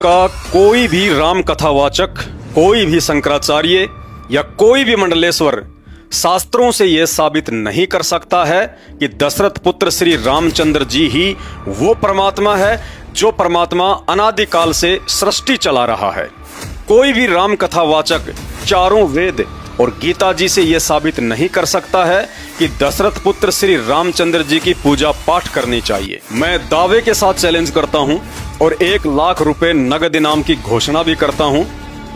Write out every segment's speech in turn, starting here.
का कोई भी राम कथावाचक, कोई भी शंकराचार्य या कोई भी मंडलेश्वर शास्त्रों से यह साबित नहीं कर सकता है कि दशरथ पुत्र श्री रामचंद्र जी ही वो परमात्मा है जो परमात्मा अनादिकाल से सृष्टि चला रहा है। कोई भी राम कथावाचक चारों वेद और गीता जी से यह साबित नहीं कर सकता है कि दशरथ पुत्र श्री रामचंद्र जी की पूजा पाठ करनी चाहिए। मैं दावे के साथ चैलेंज करता हूं और 1,00,000 रुपए नगद इनाम की घोषणा भी करता हूं,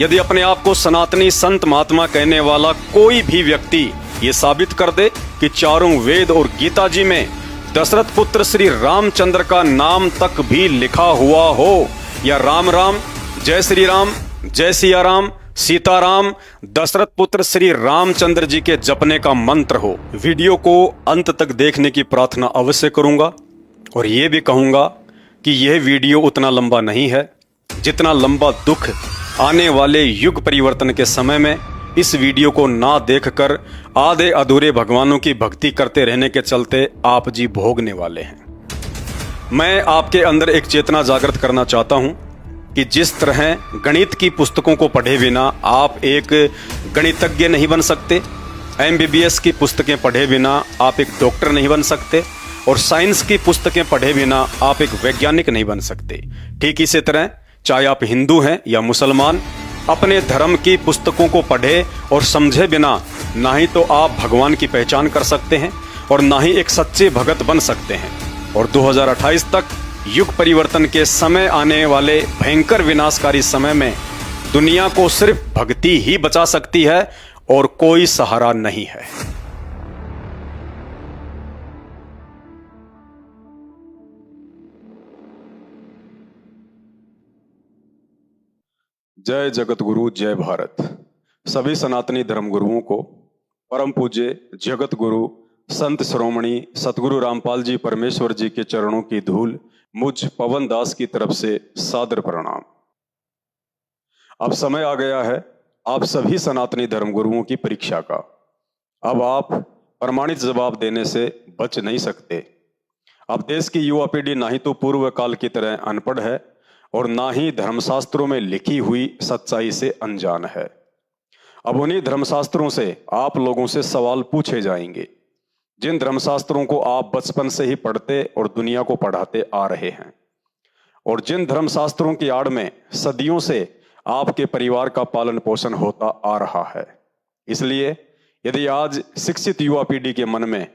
यदि अपने आप को सनातनी संत महात्मा कहने वाला कोई भी व्यक्ति ये साबित कर दे कि चारों वेद और गीता जी में दशरथ पुत्र श्री रामचंद्र का नाम तक भी लिखा हुआ हो, या राम राम, जय श्री राम, जय सिया राम, सीताराम, दशरथ पुत्र श्री रामचंद्र जी के जपने का मंत्र हो, वीडियो को अंत तक देखने की प्रार्थना अवश्य करूंगा। और यह भी कहूंगा कि यह वीडियो उतना लंबा नहीं है जितना लंबा दुख आने वाले युग परिवर्तन के समय में इस वीडियो को ना देखकर आधे अधूरे भगवानों की भक्ति करते रहने के चलते आप जी भोगने वाले हैं। मैं आपके अंदर एक चेतना जागृत करना चाहता हूं कि जिस तरह गणित की पुस्तकों को पढ़े बिना आप एक गणितज्ञ नहीं बन सकते, MBBS की पुस्तकें पढ़े बिना आप एक डॉक्टर नहीं बन सकते, और साइंस की पुस्तकें पढ़े बिना आप एक वैज्ञानिक नहीं बन सकते, ठीक इसी तरह चाहे आप हिंदू हैं या मुसलमान, अपने धर्म की पुस्तकों को पढ़े और समझे बिना ना ही तो आप भगवान की पहचान कर सकते हैं और ना ही एक सच्चे भगत बन सकते हैं। और 2028 तक युग परिवर्तन के समय आने वाले भयंकर विनाशकारी समय में दुनिया को सिर्फ भक्ति ही बचा सकती है और कोई सहारा नहीं है। जय जगत गुरु, जय भारत। सभी सनातनी धर्म गुरुओं को परम पूज्य जगत गुरु संत श्रोमणी सतगुरु रामपाल जी परमेश्वर जी के चरणों की धूल मुझ पवन दास की तरफ से सादर प्रणाम। अब समय आ गया है आप सभी सनातनी धर्म गुरुओं की परीक्षा का। अब आप प्रमाणित जवाब देने से बच नहीं सकते। अब देश की युवा पीढ़ी ना ही तो पूर्व काल की तरह अनपढ़ है और ना ही धर्मशास्त्रों में लिखी हुई सच्चाई से अनजान है। अब उन्हीं धर्मशास्त्रों से आप लोगों से सवाल पूछे जाएंगे जिन धर्मशास्त्रों को आप बचपन से ही पढ़ते और दुनिया को पढ़ाते आ रहे हैं, और जिन धर्मशास्त्रों की आड़ में सदियों से आपके परिवार का पालन पोषण होता आ रहा है। इसलिए यदि आज शिक्षित युवा पीढ़ी के मन में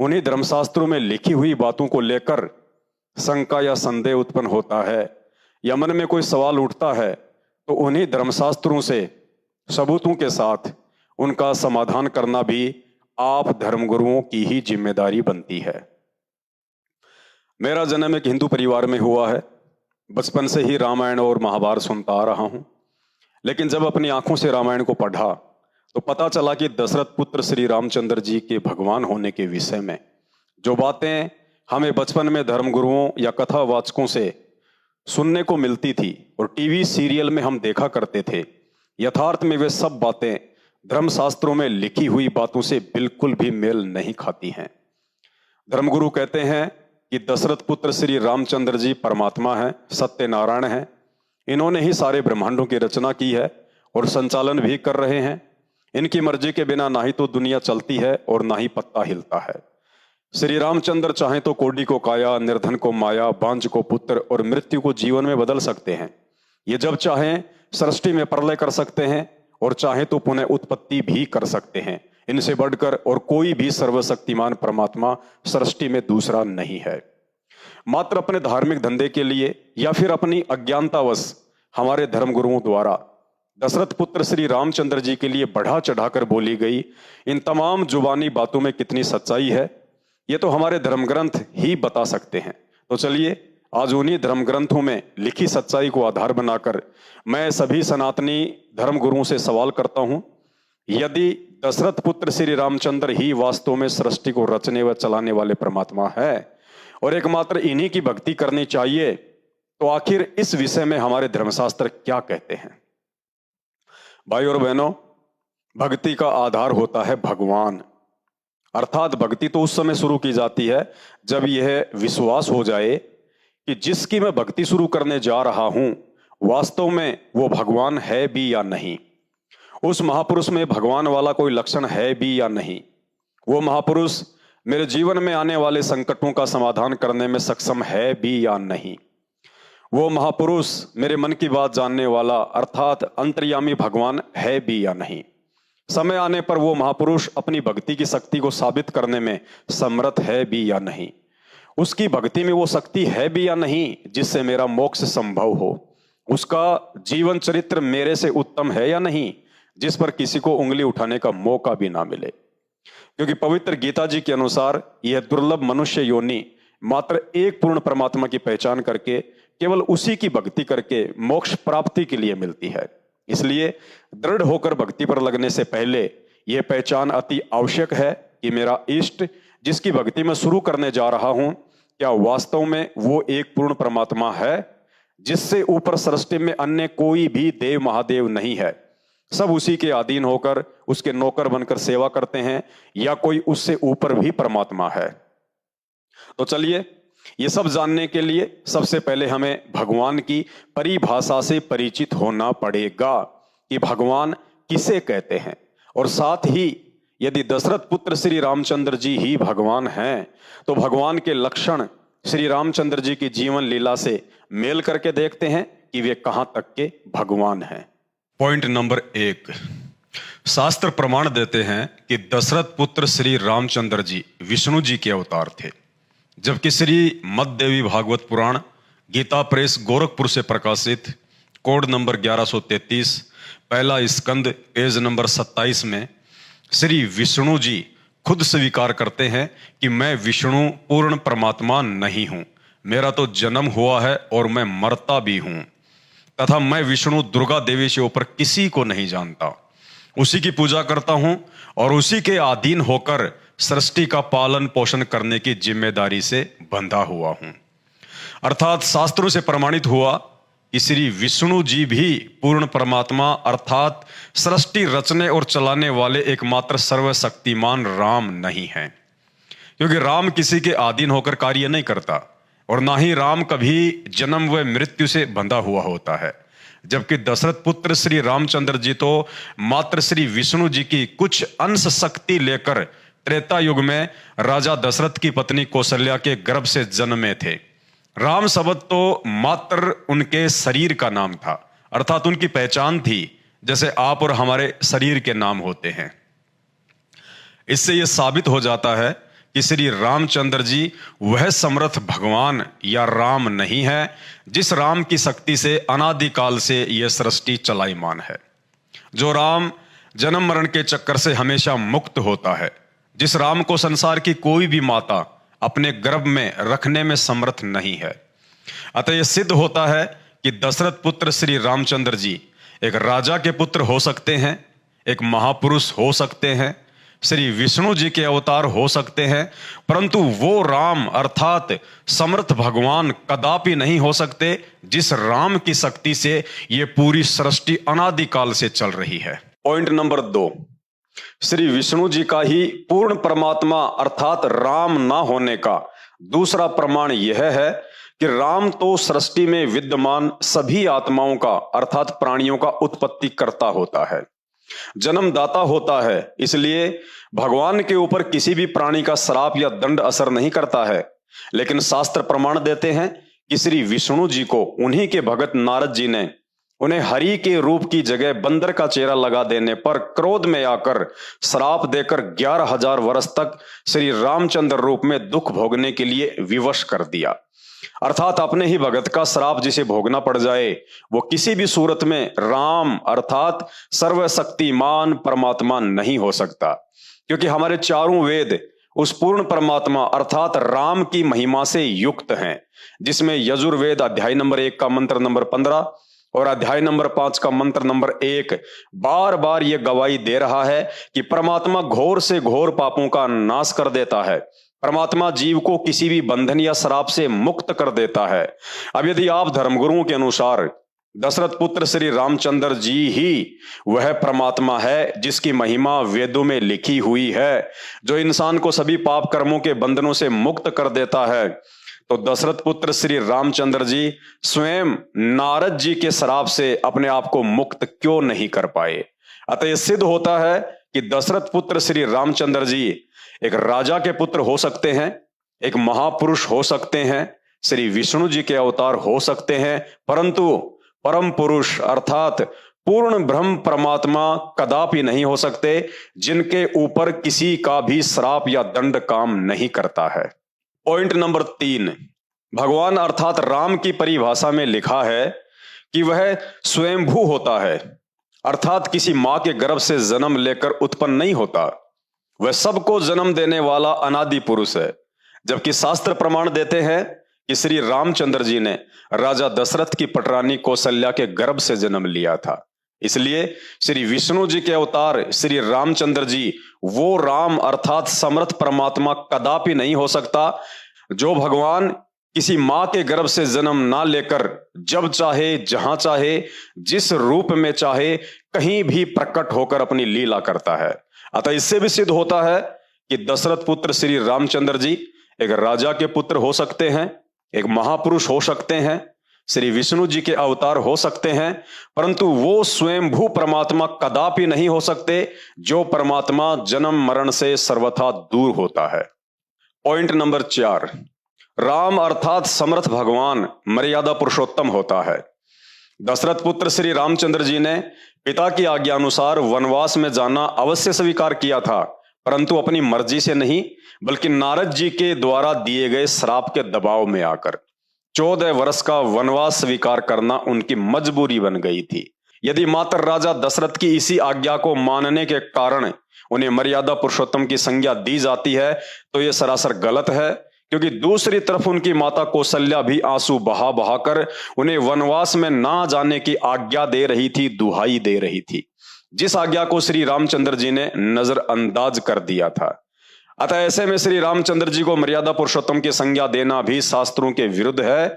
उन्हीं धर्मशास्त्रों में लिखी हुई बातों को लेकर शंका या संदेह उत्पन्न होता है या मन में कोई सवाल उठता है, तो उन्हीं धर्मशास्त्रों से सबूतों के साथ उनका समाधान करना भी आप धर्मगुरुओं की ही जिम्मेदारी बनती है। मेरा जन्म एक हिंदू परिवार में हुआ है। बचपन से ही रामायण और महाभारत सुनता आ रहा हूं, लेकिन जब अपनी आंखों से रामायण को पढ़ा तो पता चला कि दशरथ पुत्र श्री रामचंद्र जी के भगवान होने के विषय में जो बातें हमें बचपन में धर्मगुरुओं या कथावाचकों से सुनने को मिलती थी और टीवी सीरियल में हम देखा करते थे, यथार्थ में वे सब बातें धर्मशास्त्रों में लिखी हुई बातों से बिल्कुल भी मेल नहीं खाती हैं। धर्मगुरु कहते हैं कि दशरथ पुत्र श्री रामचंद्र जी परमात्मा हैं, सत्यनारायण हैं। इन्होंने ही सारे ब्रह्मांडों की रचना की है और संचालन भी कर रहे हैं। इनकी मर्जी के बिना ना ही तो दुनिया चलती है और ना ही पत्ता हिलता है। श्री रामचंद्र चाहे तो कोढ़ी को काया, निर्धन को माया, बांझ को पुत्र और मृत्यु को जीवन में बदल सकते हैं। ये जब चाहें सृष्टि में प्रलय कर सकते हैं और चाहे तो पुनः उत्पत्ति भी कर सकते हैं। इनसे बढ़कर और कोई भी सर्वशक्तिमान परमात्मा सृष्टि में दूसरा नहीं है। मात्र अपने धार्मिक धंधे के लिए या फिर अपनी अज्ञानतावश हमारे धर्मगुरुओं द्वारा दशरथ पुत्र श्री रामचंद्र जी के लिए बढ़ा चढ़ाकर बोली गई इन तमाम जुबानी बातों में कितनी सच्चाई है, ये तो हमारे धर्मग्रंथ ही बता सकते हैं। तो चलिए आज उन्हीं धर्म ग्रंथों में लिखी सच्चाई को आधार बनाकर मैं सभी सनातनी धर्म गुरुओं से सवाल करता हूं, यदि दशरथ पुत्र श्री रामचंद्र ही वास्तव में सृष्टि को रचने व चलाने वाले परमात्मा है और एकमात्र इन्हीं की भक्ति करनी चाहिए, तो आखिर इस विषय में हमारे धर्मशास्त्र क्या कहते हैं। भाई और बहनों, भक्ति का आधार होता है भगवान, अर्थात भक्ति तो उस समय शुरू की जाती है जब यह विश्वास हो जाए कि जिसकी मैं भक्ति शुरू करने जा रहा हूं वास्तव में वो भगवान है भी या नहीं, उस महापुरुष में भगवान वाला कोई लक्षण है भी या नहीं, वो महापुरुष मेरे जीवन में आने वाले संकटों का समाधान करने में सक्षम है भी या नहीं, वो महापुरुष मेरे मन की बात जानने वाला अर्थात अंतर्यामी भगवान है भी या नहीं। समय आने पर वो महापुरुष अपनी भक्ति की शक्ति को साबित करने में समर्थ है भी या नहीं, उसकी भक्ति में वो शक्ति है भी या नहीं जिससे मेरा मोक्ष संभव हो, उसका जीवन चरित्र मेरे से उत्तम है या नहीं जिस पर किसी को उंगली उठाने का मौका भी ना मिले। क्योंकि पवित्र गीता जी के अनुसार यह दुर्लभ मनुष्य योनि मात्र एक पूर्ण परमात्मा की पहचान करके केवल उसी की भक्ति करके मोक्ष प्राप्ति के लिए मिलती है। इसलिए दृढ़ होकर भक्ति पर लगने से पहले यह पहचान अति आवश्यक है कि मेरा इष्ट जिसकी भक्ति में शुरू करने जा रहा हूं, क्या वास्तव में वो एक पूर्ण परमात्मा है जिससे ऊपर सृष्टि में अन्य कोई भी देव महादेव नहीं है, सब उसी के अधीन होकर उसके नौकर बनकर सेवा करते हैं, या कोई उससे ऊपर भी परमात्मा है। तो चलिए ये सब जानने के लिए सबसे पहले हमें भगवान की परिभाषा से परिचित होना पड़ेगा कि भगवान किसे कहते हैं, और साथ ही यदि दशरथ पुत्र श्री रामचंद्र जी ही भगवान हैं तो भगवान के लक्षण श्री रामचंद्र जी की जीवन लीला से मेल करके देखते हैं कि वे कहां तक के भगवान हैं। पॉइंट नंबर 1, शास्त्र प्रमाण देते हैं कि दशरथ पुत्र श्री रामचंद्र जी विष्णु जी के अवतार थे, जबकि श्री मददेवी भागवत पुराण गीता प्रेस गोरखपुर से प्रकाशित कोड नंबर 1133 पहला स्कंद पेज नंबर 27 में श्री विष्णु जी खुद स्वीकार करते हैं कि मैं विष्णु पूर्ण परमात्मा नहीं हूं, मेरा तो जन्म हुआ है और मैं मरता भी हूं, तथा मैं विष्णु दुर्गा देवी से ऊपर किसी को नहीं जानता, उसी की पूजा करता हूं और उसी के अधीन होकर सृष्टि का पालन पोषण करने की जिम्मेदारी से बंधा हुआ हूं। अर्थात शास्त्रों से प्रमाणित हुआ कि श्री विष्णु जी भी पूर्ण परमात्मा अर्थात सृष्टि रचने और चलाने वाले एकमात्र सर्वशक्तिमान राम नहीं हैं, क्योंकि राम किसी के अधीन होकर कार्य नहीं करता और ना ही राम कभी जन्म व मृत्यु से बंधा हुआ होता है, जबकि दशरथ पुत्र श्री रामचंद्र जी तो मात्र श्री विष्णु जी की कुछ अंश शक्ति लेकर त्रेता युग में राजा दशरथ की पत्नी कौशल्या के गर्भ से जन्मे थे। राम शब्द तो मात्र उनके शरीर का नाम था, अर्थात उनकी पहचान थी, जैसे आप और हमारे शरीर के नाम होते हैं। इससे यह साबित हो जाता है कि श्री रामचंद्र जी वह समर्थ भगवान या राम नहीं है जिस राम की शक्ति से अनादिकाल से यह सृष्टि चलायमान है, जो राम जन्म मरण के चक्कर से हमेशा मुक्त होता है, जिस राम को संसार की कोई भी माता अपने गर्भ में रखने में समर्थ नहीं है। अतः यह सिद्ध होता है कि दशरथ पुत्र श्री रामचंद्र जी एक राजा के पुत्र हो सकते हैं, एक महापुरुष हो सकते हैं, श्री विष्णु जी के अवतार हो सकते हैं, परंतु वो राम अर्थात समर्थ भगवान कदापि नहीं हो सकते जिस राम की शक्ति से ये पूरी सृष्टि अनादिकाल से चल रही है। पॉइंट नंबर 2, श्री विष्णु जी का ही पूर्ण परमात्मा अर्थात राम ना होने का दूसरा प्रमाण यह है कि राम तो सृष्टि में विद्यमान सभी आत्माओं का अर्थात प्राणियों का उत्पत्ति करता होता है, जन्मदाता होता है, इसलिए भगवान के ऊपर किसी भी प्राणी का श्राप या दंड असर नहीं करता है। लेकिन शास्त्र प्रमाण देते हैं कि श्री विष्णु जी को उन्हीं के भगत नारद जी ने उन्हें हरि के रूप की जगह बंदर का चेहरा लगा देने पर क्रोध में आकर श्राप देकर 11,000 वर्ष तक श्री रामचंद्र रूप में दुख भोगने के लिए विवश कर दिया। अर्थात अपने ही भगत का श्राप जिसे भोगना पड़ जाए वो किसी भी सूरत में राम अर्थात सर्वशक्तिमान परमात्मा नहीं हो सकता, क्योंकि हमारे चारों वेद उस पूर्ण परमात्मा अर्थात राम की महिमा से युक्त हैं, जिसमें यजुर्वेद अध्याय नंबर 1 का मंत्र नंबर 15 और अध्याय नंबर 5 का मंत्र नंबर 1 बार बार यह गवाही दे रहा है कि परमात्मा घोर से घोर पापों का नाश कर देता है, परमात्मा जीव को किसी भी बंधन या श्राप से मुक्त कर देता है। अब यदि आप धर्मगुरुओं के अनुसार दशरथ पुत्र श्री रामचंद्र जी ही वह परमात्मा है जिसकी महिमा वेदों में लिखी हुई है, जो इंसान को सभी पाप कर्मों के बंधनों से मुक्त कर देता है, तो दशरथ पुत्र श्री रामचंद्र जी स्वयं नारद जी के श्राप से अपने आप को मुक्त क्यों नहीं कर पाए। अतः यह सिद्ध होता है कि दशरथ पुत्र श्री रामचंद्र जी एक राजा के पुत्र हो सकते हैं, एक महापुरुष हो सकते हैं, श्री विष्णु जी के अवतार हो सकते हैं, परंतु परम पुरुष अर्थात पूर्ण ब्रह्म परमात्मा कदापि नहीं हो सकते, जिनके ऊपर किसी का भी श्राप या दंड काम नहीं करता है। पॉइंट नंबर 3, भगवान अर्थात राम की परिभाषा में लिखा है कि वह स्वयंभू होता है, अर्थात किसी मां के गर्भ से जन्म लेकर उत्पन्न नहीं होता। वह सबको जन्म देने वाला अनादि पुरुष है, जबकि शास्त्र प्रमाण देते हैं कि श्री रामचंद्र जी ने राजा दशरथ की पटरानी कौशल्या के गर्भ से जन्म लिया था। इसलिए श्री विष्णु जी के अवतार श्री रामचंद्र जी वो राम अर्थात समर्थ परमात्मा कदापि नहीं हो सकता, जो भगवान किसी मां के गर्भ से जन्म ना लेकर जब चाहे, जहां चाहे, जिस रूप में चाहे, कहीं भी प्रकट होकर अपनी लीला करता है। अतः इससे भी सिद्ध होता है कि दशरथ पुत्र श्री रामचंद्र जी एक राजा के पुत्र हो सकते हैं, एक महापुरुष हो सकते हैं, श्री विष्णु जी के अवतार हो सकते हैं, परंतु वो स्वयंभू परमात्मा कदापि नहीं हो सकते, जो परमात्मा जन्म मरण से सर्वथा दूर होता है। पॉइंट नंबर 4, राम अर्थात समर्थ भगवान मर्यादा पुरुषोत्तम होता है। दशरथ पुत्र श्री रामचंद्र जी ने पिता की आज्ञा अनुसार वनवास में जाना अवश्य स्वीकार किया था, परंतु अपनी मर्जी से नहीं, बल्कि नारद जी के द्वारा दिए गए श्राप के दबाव में आकर 14 वर्ष का वनवास स्वीकार करना उनकी मजबूरी बन गई थी। यदि मात्र राजा दशरथ की इसी आज्ञा को मानने के कारण उन्हें मर्यादा पुरुषोत्तम की संज्ञा दी जाती है, तो यह सरासर गलत है, क्योंकि दूसरी तरफ उनकी माता कौशल्या भी आंसू बहा बहाकर उन्हें वनवास में ना जाने की आज्ञा दे रही थी, दुहाई दे रही थी, जिस आज्ञा को श्री रामचंद्र जी ने नजरअंदाज कर दिया था। अतः ऐसे में श्री रामचंद्र जी को मर्यादा पुरुषोत्तम की संज्ञा देना भी शास्त्रों के विरुद्ध है,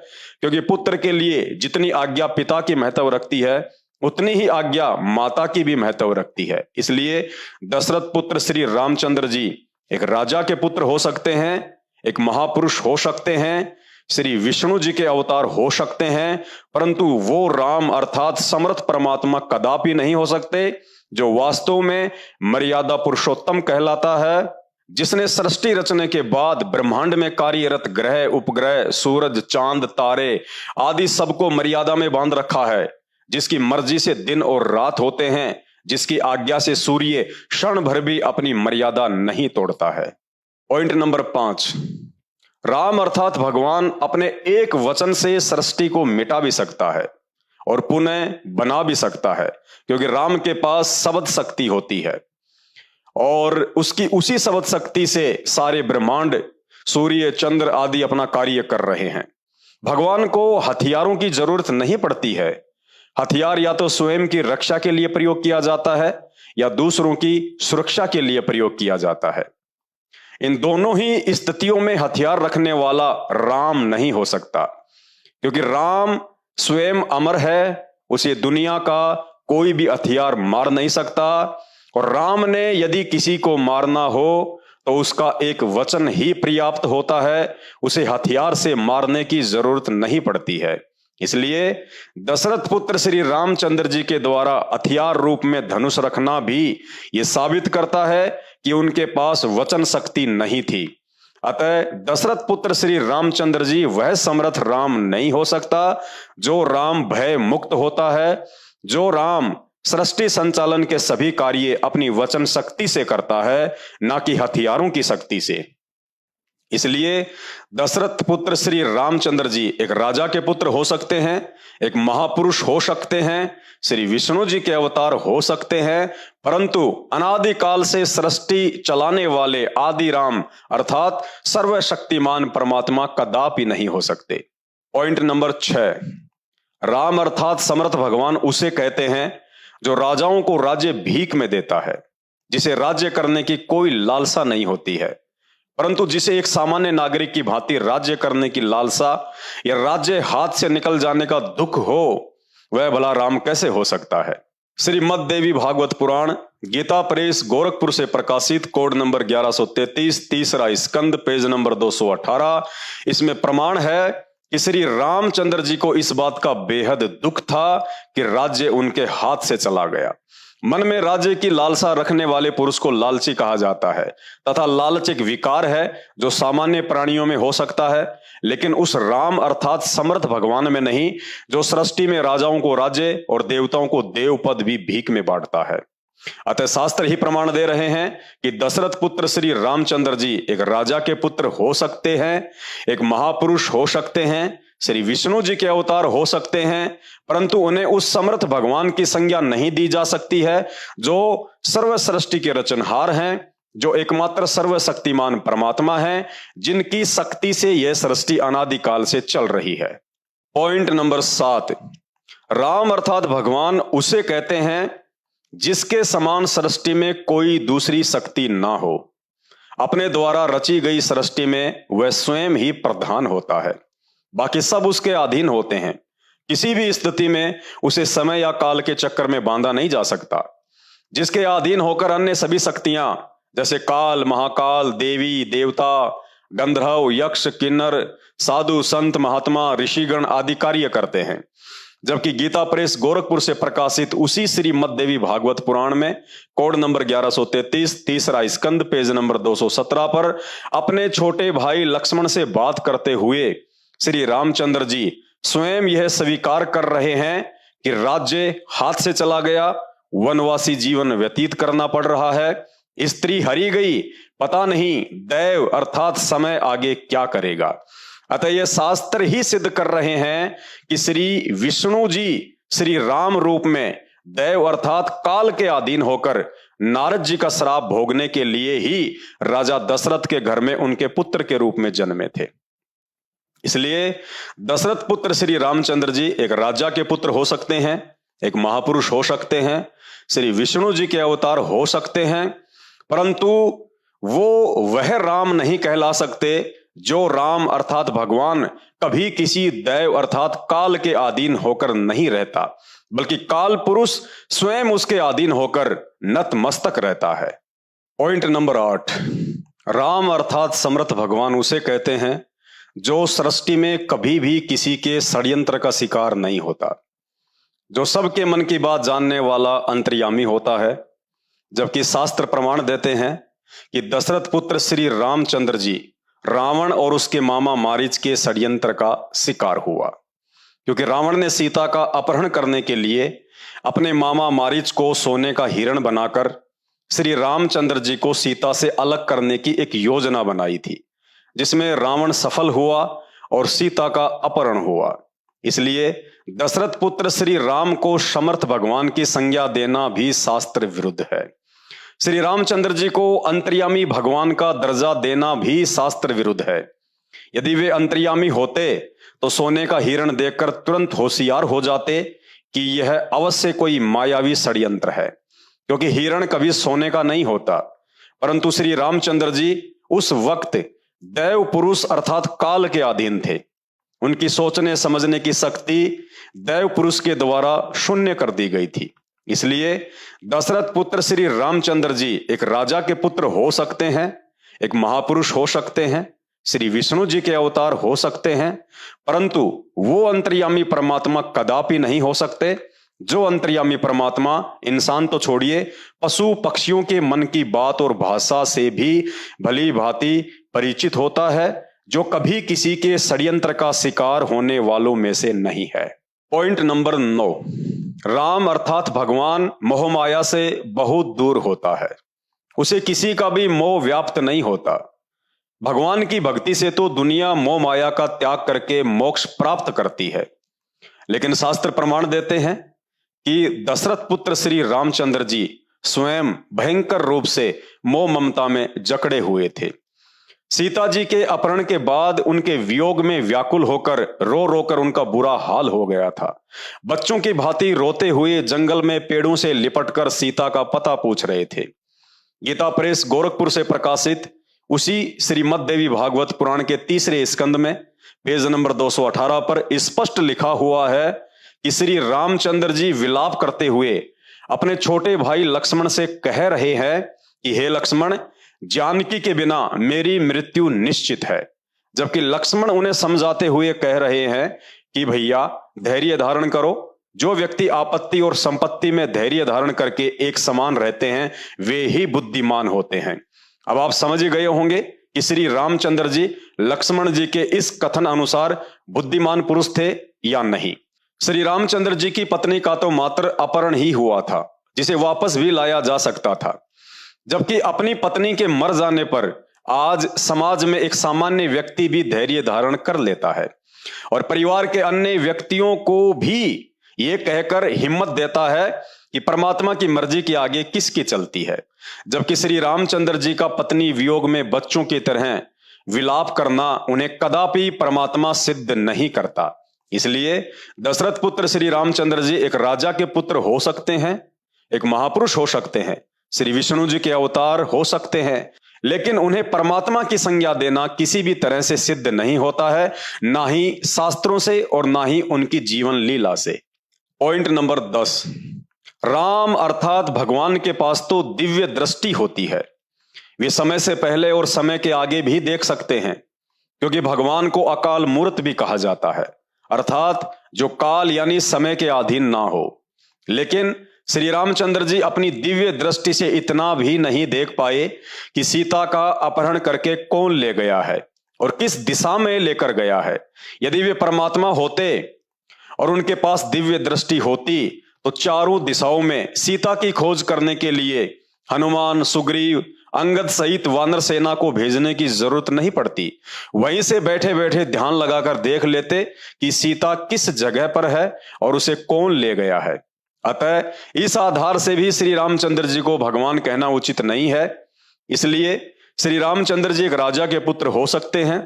क्योंकि पुत्र के लिए जितनी आज्ञा पिता की महत्व रखती है, उतनी ही आज्ञा माता की भी महत्व रखती है। इसलिए दशरथ पुत्र श्री रामचंद्र जी एक राजा के पुत्र हो सकते हैं, एक महापुरुष हो सकते हैं, श्री विष्णु जी के अवतार हो सकते हैं, परंतु वो राम अर्थात समर्थ परमात्मा कदापि नहीं हो सकते, जो वास्तव में मर्यादा पुरुषोत्तम कहलाता है, जिसने सृष्टि रचने के बाद ब्रह्मांड में कार्यरत ग्रह, उपग्रह, सूरज, चांद, तारे आदि सबको मर्यादा में बांध रखा है, जिसकी मर्जी से दिन और रात होते हैं, जिसकी आज्ञा से सूर्य क्षण भर भी अपनी मर्यादा नहीं तोड़ता है। पॉइंट नंबर 5, राम अर्थात भगवान अपने एक वचन से सृष्टि को मिटा भी सकता है और पुनः बना भी सकता है, क्योंकि राम के पास शब्द शक्ति होती है और उसकी उसी शब्द शक्ति से सारे ब्रह्मांड, सूर्य, चंद्र आदि अपना कार्य कर रहे हैं। भगवान को हथियारों की जरूरत नहीं पड़ती है। हथियार या तो स्वयं की रक्षा के लिए प्रयोग किया जाता है या दूसरों की सुरक्षा के लिए प्रयोग किया जाता है। इन दोनों ही स्थितियों में हथियार रखने वाला राम नहीं हो सकता, क्योंकि राम स्वयं अमर है, उसे दुनिया का कोई भी हथियार मार नहीं सकता, और राम ने यदि किसी को मारना हो तो उसका एक वचन ही पर्याप्त होता है, उसे हथियार से मारने की जरूरत नहीं पड़ती है। इसलिए दशरथ पुत्र श्री रामचंद्र जी के द्वारा हथियार रूप में धनुष रखना भी ये साबित करता है कि उनके पास वचन शक्ति नहीं थी। अतः दशरथ पुत्र श्री रामचंद्र जी वह समर्थ राम नहीं हो सकता, जो राम भय मुक्त होता है, जो राम सृष्टि संचालन के सभी कार्य अपनी वचन शक्ति से करता है, ना कि हथियारों की शक्ति से। इसलिए दशरथ पुत्र श्री रामचंद्र जी एक राजा के पुत्र हो सकते हैं, एक महापुरुष हो सकते हैं, श्री विष्णु जी के अवतार हो सकते हैं, परंतु अनादिकाल से सृष्टि चलाने वाले आदि राम अर्थात सर्वशक्तिमान परमात्मा कदापि नहीं हो सकते। पॉइंट नंबर 6, राम अर्थात समर्थ भगवान उसे कहते हैं जो राजाओं को राज्य भीख में देता है, जिसे राज्य करने की कोई लालसा नहीं होती है, परंतु जिसे एक सामान्य नागरिक की भांति राज्य करने की लालसा या राज्य हाथ से निकल जाने का दुख हो, वह भला राम कैसे हो सकता है। श्रीमद् देवी भागवत पुराण गीता प्रेस गोरखपुर से प्रकाशित, कोड नंबर 1133, तीसरा स्कंद, पेज नंबर 218। इसमें प्रमाण है कि श्री रामचंद्र जी को इस बात का बेहद दुख था कि राज्य उनके हाथ से चला गया। मन में राज्य की लालसा रखने वाले पुरुष को लालची कहा जाता है तथा लालच एक विकार है जो सामान्य प्राणियों में हो सकता है, लेकिन उस राम अर्थात समर्थ भगवान में नहीं, जो सृष्टि में राजाओं को राज्य और देवताओं को देव पद भी भीख में बांटता है। अतः शास्त्र ही प्रमाण दे रहे हैं कि दशरथ पुत्र श्री रामचंद्र जी एक राजा के पुत्र हो सकते हैं, एक महापुरुष हो सकते हैं, श्री विष्णु जी के अवतार हो सकते हैं, परंतु उन्हें उस समर्थ भगवान की संज्ञा नहीं दी जा सकती है जो सर्व सृष्टि के रचनहार हैं, जो एकमात्र सर्वशक्तिमान परमात्मा है, जिनकी शक्ति से यह सृष्टि अनादिकाल से चल रही है। पॉइंट नंबर 7, राम अर्थात भगवान उसे कहते हैं जिसके समान सृष्टि में कोई दूसरी शक्ति ना हो। अपने द्वारा रची गई सृष्टि में वह स्वयं ही प्रधान होता है, बाकी सब उसके अधीन होते हैं। किसी भी स्थिति में उसे समय या काल के चक्कर में बांधा नहीं जा सकता। जिसके अधीन होकर अन्य सभी शक्तियां जैसे काल, महाकाल, देवी देवता, गंधर्व, यक्ष, किन्नर, साधु, संत, महात्मा, ऋषिगण आदि कार्य करते हैं। जबकि गीता प्रेस गोरखपुर से प्रकाशित उसी श्रीमद देवी भागवत पुराण में कोड नंबर 1133, तीसरा स्कंद, पेज नंबर 217 पर अपने छोटे भाई लक्ष्मण से बात करते हुए श्री रामचंद्र जी स्वयं यह स्वीकार कर रहे हैं कि राज्य हाथ से चला गया, वनवासी जीवन व्यतीत करना पड़ रहा है, स्त्री हरी गई, पता नहीं दैव अर्थात समय आगे क्या करेगा। अतः यह शास्त्र ही सिद्ध कर रहे हैं कि श्री विष्णु जी श्री राम रूप में दैव अर्थात काल के अधीन होकर नारद जी का श्राप भोगने के लिए ही राजा दशरथ के घर में उनके पुत्र के रूप में जन्मे थे। इसलिए दशरथ पुत्र श्री रामचंद्र जी एक राजा के पुत्र हो सकते हैं, एक महापुरुष हो सकते हैं, श्री विष्णु जी के अवतार हो सकते हैं, परंतु वो वह राम नहीं कहला सकते जो राम अर्थात भगवान कभी किसी दैव अर्थात काल के अधीन होकर नहीं रहता, बल्कि काल पुरुष स्वयं उसके अधीन होकर नतमस्तक रहता है। पॉइंट नंबर 8, राम अर्थात समर्थ भगवान उसे कहते हैं जो सृष्टि में कभी भी किसी के षड्यंत्र का शिकार नहीं होता, जो सबके मन की बात जानने वाला अंतर्यामी होता है। जबकि शास्त्र प्रमाण देते हैं कि दशरथ पुत्र श्री रामचंद्र जी रावण और उसके मामा मारीच के षड्यंत्र का शिकार हुआ, क्योंकि रावण ने सीता का अपहरण करने के लिए अपने मामा मारीच को सोने का हिरण बनाकर श्री रामचंद्र जी को सीता से अलग करने की एक योजना बनाई थी, जिसमें रावण सफल हुआ और सीता का अपहरण हुआ। इसलिए दशरथ पुत्र श्री राम को समर्थ भगवान की संज्ञा देना भी शास्त्र विरुद्ध है। श्री रामचंद्र जी को अंतर्यामी भगवान का दर्जा देना भी शास्त्र विरुद्ध है। यदि वे अंतर्यामी होते तो सोने का हिरण देखकर तुरंत होशियार हो जाते कि यह अवश्य कोई मायावी षड्यंत्र है, क्योंकि हिरण कभी सोने का नहीं होता। परंतु श्री रामचंद्र जी उस वक्त दैव पुरुष अर्थात काल के अधीन थे। उनकी सोचने समझने की शक्ति दैव पुरुष के द्वारा शून्य कर दी गई थी। इसलिए दशरथ पुत्र श्री रामचंद्र जी एक राजा के पुत्र हो सकते हैं, एक महापुरुष हो सकते हैं, श्री विष्णु जी के अवतार हो सकते हैं, परंतु वो अंतर्यामी परमात्मा कदापि नहीं हो सकते जो अंतर्यामी परमात्मा इंसान तो छोड़िए पशु पक्षियों के मन की बात और भाषा से भी भली भांति परिचित होता है, जो कभी किसी के षड्यंत्र का शिकार होने वालों में से नहीं है। पॉइंट नंबर 9, राम अर्थात भगवान मोहमाया से बहुत दूर होता है, उसे किसी का भी मोह व्याप्त नहीं होता। भगवान की भक्ति से तो दुनिया मोह माया का त्याग करके मोक्ष प्राप्त करती है, लेकिन शास्त्र प्रमाण देते हैं कि दशरथ पुत्र श्री रामचंद्र जी स्वयं भयंकर रूप से मोह ममता में जकड़े हुए थे। सीता जी के अपहरण के बाद उनके वियोग में व्याकुल होकर रो रोकर उनका बुरा हाल हो गया था। बच्चों की भांति रोते हुए जंगल में पेड़ों से लिपटकर सीता का पता पूछ रहे थे। गीता प्रेस गोरखपुर से प्रकाशित उसी श्रीमद देवी भागवत पुराण के तीसरे स्कंद में पेज नंबर 218 पर स्पष्ट लिखा हुआ है कि श्री रामचंद्र जी विलाप करते हुए अपने छोटे भाई लक्ष्मण से कह रहे हैं कि हे लक्ष्मण, जानकी के बिना मेरी मृत्यु निश्चित है। जबकि लक्ष्मण उन्हें समझाते हुए कह रहे हैं कि भैया धैर्य धारण करो। जो व्यक्ति आपत्ति और संपत्ति में धैर्य धारण करके एक समान रहते हैं वे ही बुद्धिमान होते हैं। अब आप समझ गए होंगे कि श्री रामचंद्र जी लक्ष्मण जी के इस कथन अनुसार बुद्धिमान पुरुष थे या नहीं। श्री रामचंद्र जी की पत्नी का तो मात्र अपहरण ही हुआ था, जिसे वापस भी लाया जा सकता था। जबकि अपनी पत्नी के मर जाने पर आज समाज में एक सामान्य व्यक्ति भी धैर्य धारण कर लेता है और परिवार के अन्य व्यक्तियों को भी ये कहकर हिम्मत देता है कि परमात्मा की मर्जी के आगे किसकी चलती है। जबकि श्री रामचंद्र जी का पत्नी वियोग में बच्चों की तरह विलाप करना उन्हें कदापि परमात्मा सिद्ध नहीं करता। इसलिए दशरथ पुत्र श्री रामचंद्र जी एक राजा के पुत्र हो सकते हैं, एक महापुरुष हो सकते हैं, श्री विष्णु जी के अवतार हो सकते हैं, लेकिन उन्हें परमात्मा की संज्ञा देना किसी भी तरह से सिद्ध नहीं होता है, ना ही शास्त्रों से और ना ही उनकी जीवन लीला से। पॉइंट नंबर 10, राम अर्थात भगवान के पास तो दिव्य दृष्टि होती है। वे समय से पहले और समय के आगे भी देख सकते हैं, क्योंकि भगवान को अकाल मूर्त भी कहा जाता है, अर्थात जो काल यानी समय के अधीन ना हो। लेकिन श्री रामचंद्र जी अपनी दिव्य दृष्टि से इतना भी नहीं देख पाए कि सीता का अपहरण करके कौन ले गया है और किस दिशा में लेकर गया है। यदि वे परमात्मा होते और उनके पास दिव्य दृष्टि होती तो चारों दिशाओं में सीता की खोज करने के लिए हनुमान, सुग्रीव, अंगद सहित वानर सेना को भेजने की जरूरत नहीं पड़ती। वहीं से बैठे बैठे ध्यान लगाकर देख लेते कि सीता किस जगह पर है और उसे कौन ले गया है। अतः इस आधार से भी श्री रामचंद्र जी को भगवान कहना उचित नहीं है। इसलिए श्री रामचंद्र जी एक राजा के पुत्र हो सकते हैं,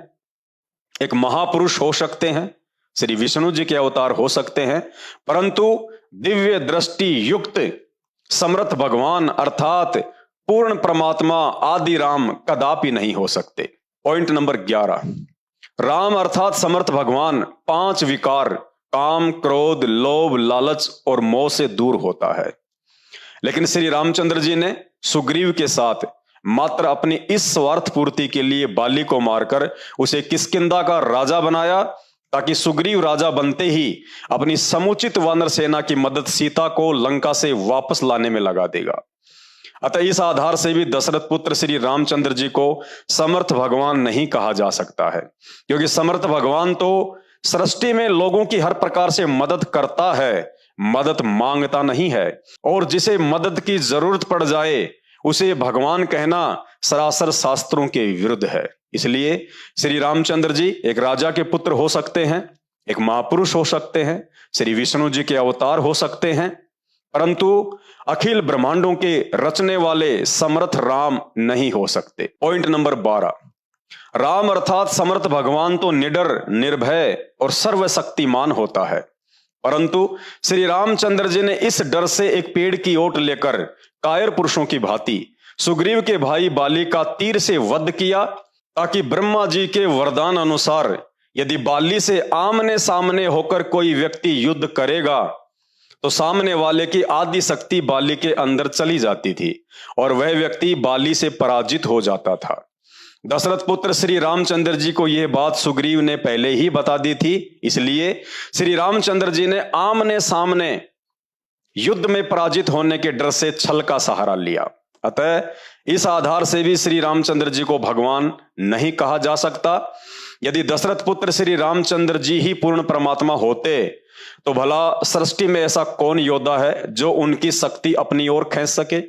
एक महापुरुष हो सकते हैं, श्री विष्णु जी के अवतार हो सकते हैं, परंतु दिव्य दृष्टि युक्त समर्थ भगवान अर्थात पूर्ण परमात्मा आदि राम कदापि नहीं हो सकते। पॉइंट नंबर 11, राम अर्थात समर्थ भगवान 5 विकार काम, क्रोध, लोभ, लालच और मोह से दूर होता है। लेकिन श्री रामचंद्र जी ने सुग्रीव के साथ मात्र अपनी इस स्वार्थ पूर्ति के लिए बाली को मारकर उसे किष्किंधा का राजा बनाया, ताकि सुग्रीव राजा बनते ही अपनी समुचित वानर सेना की मदद सीता को लंका से वापस लाने में लगा देगा। अतः इस आधार से भी दशरथ पुत्र श्री रामचंद्र जी को समर्थ भगवान नहीं कहा जा सकता है, क्योंकि समर्थ भगवान तो सृष्टि में लोगों की हर प्रकार से मदद करता है, मदद मांगता नहीं है। और जिसे मदद की जरूरत पड़ जाए उसे भगवान कहना सरासर शास्त्रों के विरुद्ध है। इसलिए श्री रामचंद्र जी एक राजा के पुत्र हो सकते हैं, एक महापुरुष हो सकते हैं, श्री विष्णु जी के अवतार हो सकते हैं, परंतु अखिल ब्रह्मांडों के रचने वाले समर्थ राम नहीं हो सकते। पॉइंट नंबर 12, राम अर्थात समर्थ भगवान तो निडर, निर्भय और सर्वशक्तिमान होता है, परंतु श्री रामचंद्र जी ने इस डर से एक पेड़ की ओट लेकर कायर पुरुषों की भांति सुग्रीव के भाई बाली का तीर से वध किया, ताकि ब्रह्मा जी के वरदान अनुसार यदि बाली से आमने सामने होकर कोई व्यक्ति युद्ध करेगा तो सामने वाले की आदि शक्ति बाली के अंदर चली जाती थी और वह व्यक्ति बाली से पराजित हो जाता था। दशरथ पुत्र श्री रामचंद्र जी को यह बात सुग्रीव ने पहले ही बता दी थी, इसलिए श्री रामचंद्र जी ने आमने सामने युद्ध में पराजित होने के डर से छल का सहारा लिया। अतः इस आधार से भी श्री रामचंद्र जी को भगवान नहीं कहा जा सकता। यदि दशरथ पुत्र श्री रामचंद्र जी ही पूर्ण परमात्मा होते तो भला सृष्टि में ऐसा कौन योद्धा है जो उनकी शक्ति अपनी ओर खींच सके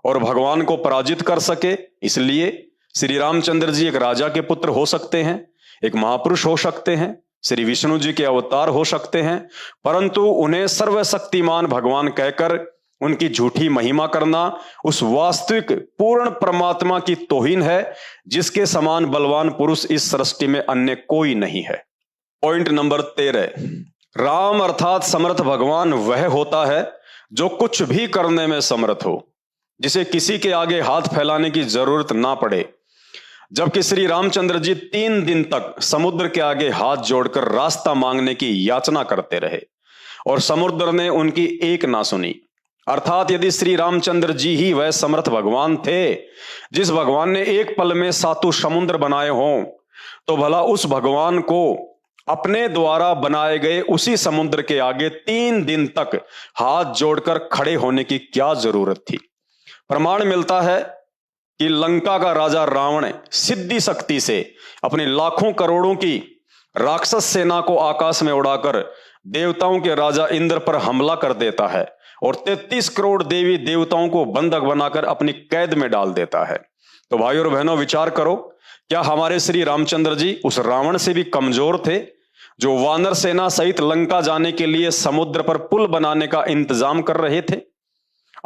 और भगवान को पराजित कर सके। इसलिए श्री रामचंद्र जी एक राजा के पुत्र हो सकते हैं, एक महापुरुष हो सकते हैं, श्री विष्णु जी के अवतार हो सकते हैं, परंतु उन्हें सर्वशक्तिमान भगवान कहकर उनकी झूठी महिमा करना उस वास्तविक पूर्ण परमात्मा की तौहीन है, जिसके समान बलवान पुरुष इस सृष्टि में अन्य कोई नहीं है। पॉइंट नंबर 13, राम अर्थात समर्थ भगवान वह होता है जो कुछ भी करने में समर्थ हो, जिसे किसी के आगे हाथ फैलाने की जरूरत ना पड़े। जबकि श्री रामचंद्र जी 3 दिन तक समुद्र के आगे हाथ जोड़कर रास्ता मांगने की याचना करते रहे और समुद्र ने उनकी एक ना सुनी। अर्थात यदि श्री रामचंद्र जी ही वह समर्थ भगवान थे जिस भगवान ने एक पल में 7 समुद्र बनाए हों, तो भला उस भगवान को अपने द्वारा बनाए गए उसी समुद्र के आगे 3 दिन तक हाथ जोड़कर खड़े होने की क्या जरूरत थी। प्रमाण मिलता है कि लंका का राजा रावण सिद्धि शक्ति से अपनी लाखों करोड़ों की राक्षस सेना को आकाश में उड़ाकर देवताओं के राजा इंद्र पर हमला कर देता है और 33 करोड़ देवी देवताओं को बंधक बनाकर अपनी कैद में डाल देता है। तो भाइयों और बहनों, विचार करो, क्या हमारे श्री रामचंद्र जी उस रावण से भी कमजोर थे जो वानर सेना सहित लंका जाने के लिए समुद्र पर पुल बनाने का इंतजाम कर रहे थे?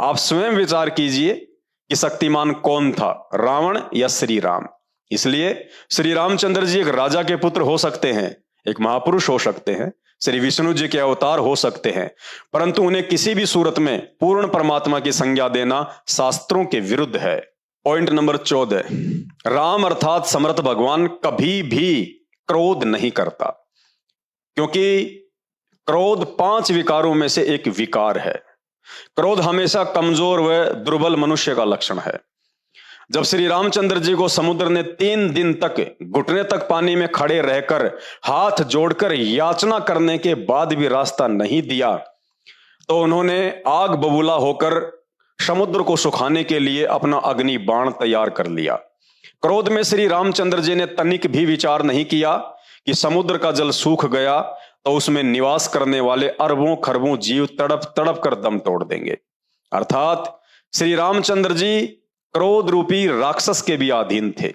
आप स्वयं विचार कीजिए कि शक्तिमान कौन था, रावण या श्री राम। इसलिए श्री रामचंद्र जी एक राजा के पुत्र हो सकते हैं, एक महापुरुष हो सकते हैं, श्री विष्णु जी के अवतार हो सकते हैं, परंतु उन्हें किसी भी सूरत में पूर्ण परमात्मा की संज्ञा देना शास्त्रों के विरुद्ध है। पॉइंट नंबर 14, राम अर्थात समर्थ भगवान कभी भी क्रोध नहीं करता, क्योंकि क्रोध 5 विकारों में से एक विकार है। क्रोध हमेशा कमजोर व दुर्बल मनुष्य का लक्षण है। जब श्री रामचंद्र जी को समुद्र ने 3 दिन तक घुटने तक पानी में खड़े रहकर हाथ जोड़कर याचना करने के बाद भी रास्ता नहीं दिया, तो उन्होंने आग बबूला होकर समुद्र को सुखाने के लिए अपना अग्नि बाण तैयार कर लिया। क्रोध में श्री रामचंद्र जी ने तनिक भी विचार नहीं किया कि समुद्र का जल सूख गया तो उसमें निवास करने वाले अरबों खरबों जीव तड़प तड़प कर दम तोड़ देंगे। अर्थात श्री रामचंद्र जी क्रोध रूपी राक्षस के भी अधीन थे,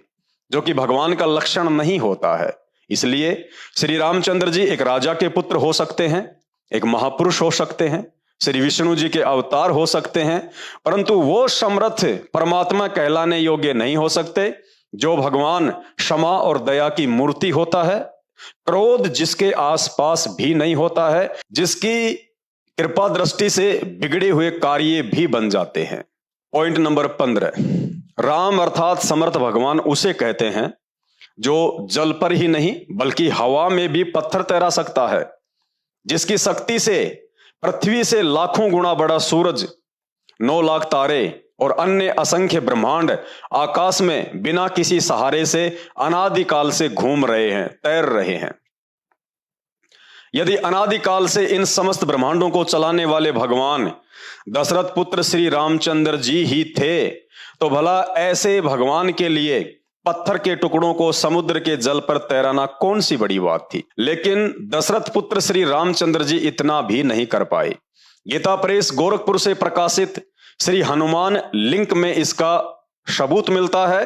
जो कि भगवान का लक्षण नहीं होता है। इसलिए श्री रामचंद्र जी एक राजा के पुत्र हो सकते हैं, एक महापुरुष हो सकते हैं, श्री विष्णु जी के अवतार हो सकते हैं, परंतु वो समर्थ परमात्मा कहलाने योग्य नहीं हो सकते जो भगवान क्षमा और दया की मूर्ति होता है, क्रोध जिसके आसपास भी नहीं होता है, जिसकी कृपा दृष्टि से बिगड़े हुए कार्य भी बन जाते हैं। पॉइंट नंबर 15, राम अर्थात समर्थ भगवान उसे कहते हैं जो जल पर ही नहीं बल्कि हवा में भी पत्थर तैरा सकता है, जिसकी शक्ति से पृथ्वी से लाखों गुना बड़ा सूरज, 9 लाख तारे और अन्य असंख्य ब्रह्मांड आकाश में बिना किसी सहारे से अनादिकाल से घूम रहे हैं, तैर रहे हैं। यदि अनादिकाल से इन समस्त ब्रह्मांडों को चलाने वाले भगवान दशरथ पुत्र श्री रामचंद्र जी ही थे, तो भला ऐसे भगवान के लिए पत्थर के टुकड़ों को समुद्र के जल पर तैराना कौन सी बड़ी बात थी। लेकिन दशरथ पुत्र श्री रामचंद्र जी इतना भी नहीं कर पाए। गीता प्रेस गोरखपुर से प्रकाशित श्री हनुमान लिंक में इसका सबूत मिलता है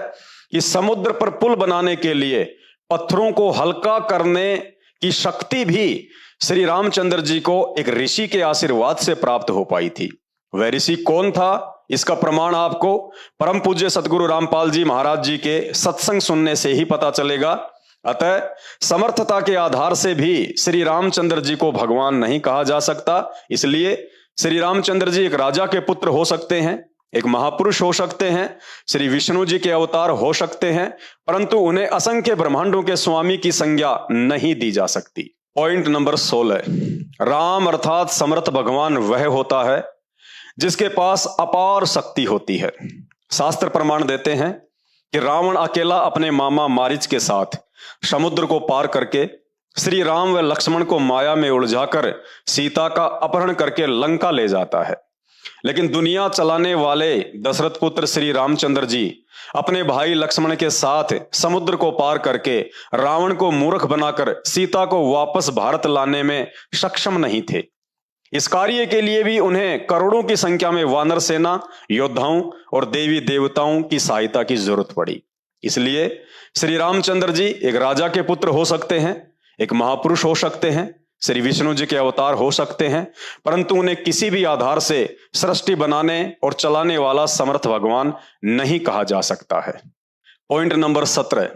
कि समुद्र पर पुल बनाने के लिए पत्थरों को हल्का करने की शक्ति भी श्री रामचंद्र जी को एक ऋषि के आशीर्वाद से प्राप्त हो पाई थी। वह ऋषि कौन था, इसका प्रमाण आपको परम पूज्य सतगुरु रामपाल जी महाराज जी के सत्संग सुनने से ही पता चलेगा। अतः समर्थता के आधार से भी श्री रामचंद्र जी को भगवान नहीं कहा जा सकता। इसलिए श्री रामचंद्र जी एक राजा के पुत्र हो सकते हैं, एक महापुरुष हो सकते हैं, श्री विष्णु जी के अवतार हो सकते हैं, परंतु उन्हें असंख्य ब्रह्मांडों के स्वामी की संज्ञा नहीं दी जा सकती। पॉइंट नंबर 16, राम अर्थात समर्थ भगवान वह होता है जिसके पास अपार शक्ति होती है। शास्त्र प्रमाण देते हैं कि रावण अकेला अपने मामा मारीच के साथ समुद्र को पार करके श्री राम व लक्ष्मण को माया में उलझाकर सीता का अपहरण करके लंका ले जाता है। लेकिन दुनिया चलाने वाले दशरथ पुत्र श्री रामचंद्र जी अपने भाई लक्ष्मण के साथ समुद्र को पार करके रावण को मूर्ख बनाकर सीता को वापस भारत लाने में सक्षम नहीं थे। इस कार्य के लिए भी उन्हें करोड़ों की संख्या में वानर सेना, योद्धाओं और देवी देवताओं की सहायता की जरूरत पड़ी। इसलिए श्री रामचंद्र जी एक राजा के पुत्र हो सकते हैं, एक महापुरुष हो सकते हैं, श्री विष्णु जी के अवतार हो सकते हैं, परंतु उन्हें किसी भी आधार से सृष्टि बनाने और चलाने वाला समर्थ भगवान नहीं कहा जा सकता है। पॉइंट नंबर 17,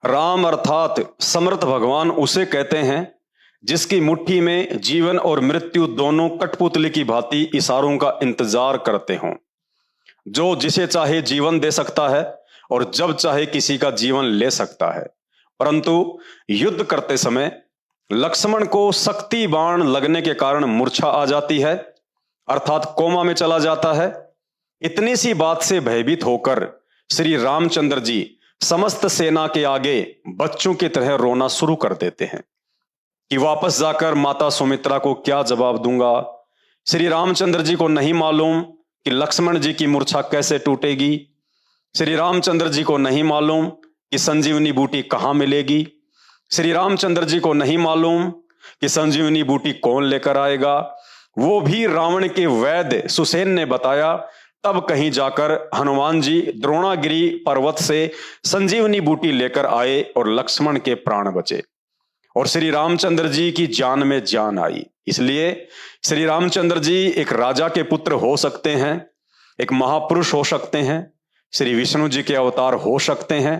राम अर्थात समर्थ भगवान उसे कहते हैं जिसकी मुट्ठी में जीवन और मृत्यु दोनों कठपुतली की भांति इशारों का इंतजार करते हों, जो जिसे चाहे जीवन दे सकता है और जब चाहे किसी का जीवन ले सकता है। परंतु युद्ध करते समय लक्ष्मण को शक्ति बाण लगने के कारण मूर्छा आ जाती है। अर्थात कोमा में चला जाता है। इतनी सी बात से भयभीत होकर श्री रामचंद्र जी समस्त सेना के आगे बच्चों की तरह रोना शुरू कर देते हैं कि वापस जाकर माता सुमित्रा को क्या जवाब दूंगा। श्री रामचंद्र जी को नहीं मालूम कि लक्ष्मण जी की मूर्छा कैसे टूटेगी। श्री रामचंद्र जी को नहीं मालूम कि संजीवनी बूटी कहां मिलेगी। श्री रामचंद्र जी को नहीं मालूम कि संजीवनी बूटी कौन लेकर आएगा। वो भी रावण के वैद्य सुसेन ने बताया, तब कहीं जाकर हनुमान जी द्रोणागिरी पर्वत से संजीवनी बूटी लेकर आए और लक्ष्मण के प्राण बचे और श्री रामचंद्र जी की जान में जान आई। इसलिए श्री रामचंद्र जी एक राजा के पुत्र हो सकते हैं, एक महापुरुष हो सकते हैं, श्री विष्णु जी के अवतार हो सकते हैं,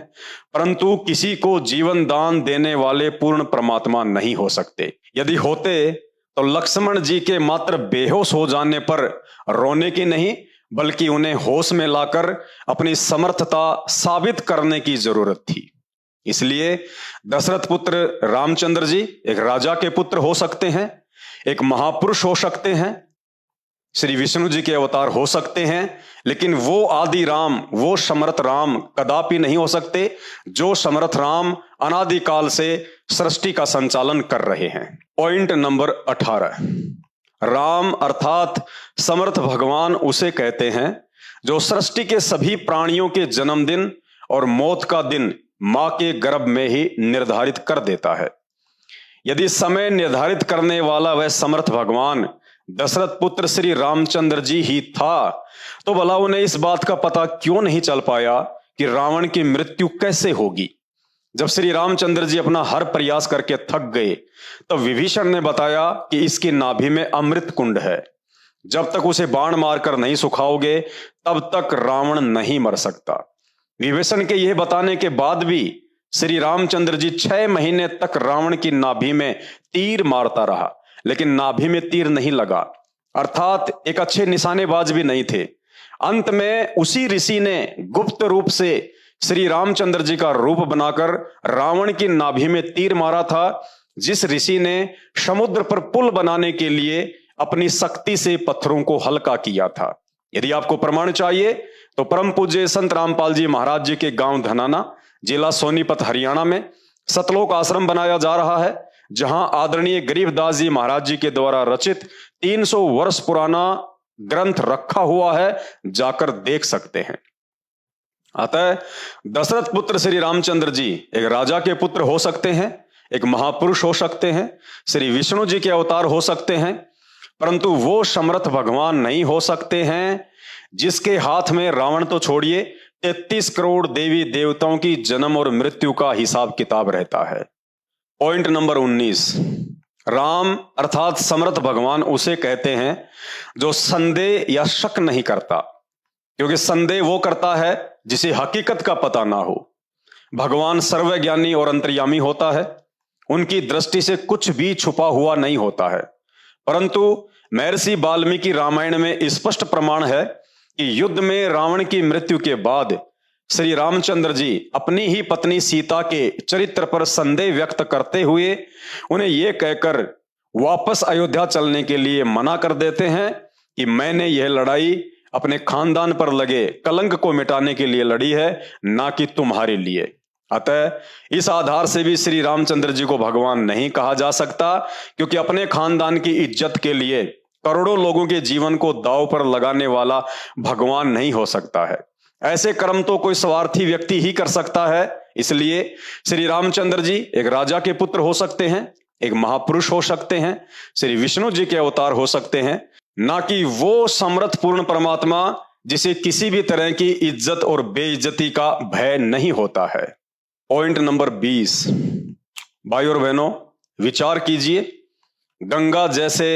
परंतु किसी को जीवन दान देने वाले पूर्ण परमात्मा नहीं हो सकते। यदि होते तो लक्ष्मण जी के मात्र बेहोश हो जाने पर रोने की नहीं, बल्कि उन्हें होश में लाकर अपनी समर्थता साबित करने की जरूरत थी। इसलिए दशरथ पुत्र रामचंद्र जी एक राजा के पुत्र हो सकते हैं, एक महापुरुष हो सकते हैं, श्री विष्णु जी के अवतार हो सकते हैं, लेकिन वो आदि राम, वो समर्थ राम कदापि नहीं हो सकते जो समर्थ राम अनादिकाल से सृष्टि का संचालन कर रहे हैं। पॉइंट नंबर 18, राम अर्थात समर्थ भगवान उसे कहते हैं जो सृष्टि के सभी प्राणियों के जन्मदिन और मौत का दिन मां के गर्भ में ही निर्धारित कर देता है। यदि समय निर्धारित करने वाला वह समर्थ भगवान दशरथ पुत्र श्री रामचंद्र जी ही था, तो भला उन्हें इस बात का पता क्यों नहीं चल पाया कि रावण की मृत्यु कैसे होगी। जब श्री रामचंद्र जी अपना हर प्रयास करके थक गए, तब विभीषण ने बताया कि इसकी नाभि में अमृत कुंड है, जब तक उसे बाण मारकर नहीं सुखाओगे तब तक रावण नहीं मर सकता। विभीषण के यह बताने के बाद भी श्री रामचंद्र जी 6 महीने तक रावण की नाभि में तीर मारता रहा, लेकिन नाभि में तीर नहीं लगा, अर्थात एक अच्छे निशानेबाज भी नहीं थे। अंत में उसी ऋषि ने गुप्त रूप से श्री रामचंद्र जी का रूप बनाकर रावण की नाभि में तीर मारा था, जिस ऋषि ने समुद्र पर पुल बनाने के लिए अपनी शक्ति से पत्थरों को हल्का किया था। यदि आपको प्रमाण चाहिए तो परम पूज्य संत रामपाल जी महाराज जी के गांव धनाना, जिला सोनीपत, हरियाणा में सतलोक आश्रम बनाया जा रहा है, जहां आदरणीय गरीबदास जी महाराज जी के द्वारा रचित 300 वर्ष पुराना ग्रंथ रखा हुआ है, जाकर देख सकते हैं। अतः दशरथ पुत्र श्री रामचंद्र जी एक राजा के पुत्र हो सकते हैं, एक महापुरुष हो सकते हैं, श्री विष्णु जी के अवतार हो सकते हैं, परंतु वो समर्थ भगवान नहीं हो सकते हैं जिसके हाथ में रावण तो छोड़िए 33 करोड़ देवी देवताओं की जन्म और मृत्यु का हिसाब किताब रहता है। पॉइंट नंबर 19, राम अर्थात समर्थ भगवान उसे कहते हैं जो संदेह या शक नहीं करता, क्योंकि संदेह वो करता है जिसे हकीकत का पता ना हो। भगवान सर्वज्ञानी और अंतर्यामी होता है, उनकी दृष्टि से कुछ भी छुपा हुआ नहीं होता है। परंतु महर्षि वाल्मीकि रामायण में स्पष्ट प्रमाण है कि युद्ध में रावण की मृत्यु के बाद श्री रामचंद्र जी अपनी ही पत्नी सीता के चरित्र पर संदेह व्यक्त करते हुए उन्हें यह कहकर वापस अयोध्या चलने के लिए मना कर देते हैं कि मैंने यह लड़ाई अपने खानदान पर लगे कलंक को मिटाने के लिए लड़ी है, ना कि तुम्हारे लिए। अतः इस आधार से भी श्री रामचंद्र जी को भगवान नहीं कहा जा सकता, क्योंकि अपने खानदान की इज्जत के लिए करोड़ों लोगों के जीवन को दांव पर लगाने वाला भगवान नहीं हो सकता है। ऐसे कर्म तो कोई स्वार्थी व्यक्ति ही कर सकता है। इसलिए श्री रामचंद्र जी एक राजा के पुत्र हो सकते हैं, एक महापुरुष हो सकते हैं, श्री विष्णु जी के अवतार हो सकते हैं, ना कि वो समर्थ पूर्ण परमात्मा जिसे किसी भी तरह की इज्जत और बेइज्जती का भय नहीं होता है। पॉइंट नंबर 20, भाइयों और बहनों, विचार कीजिए, गंगा जैसे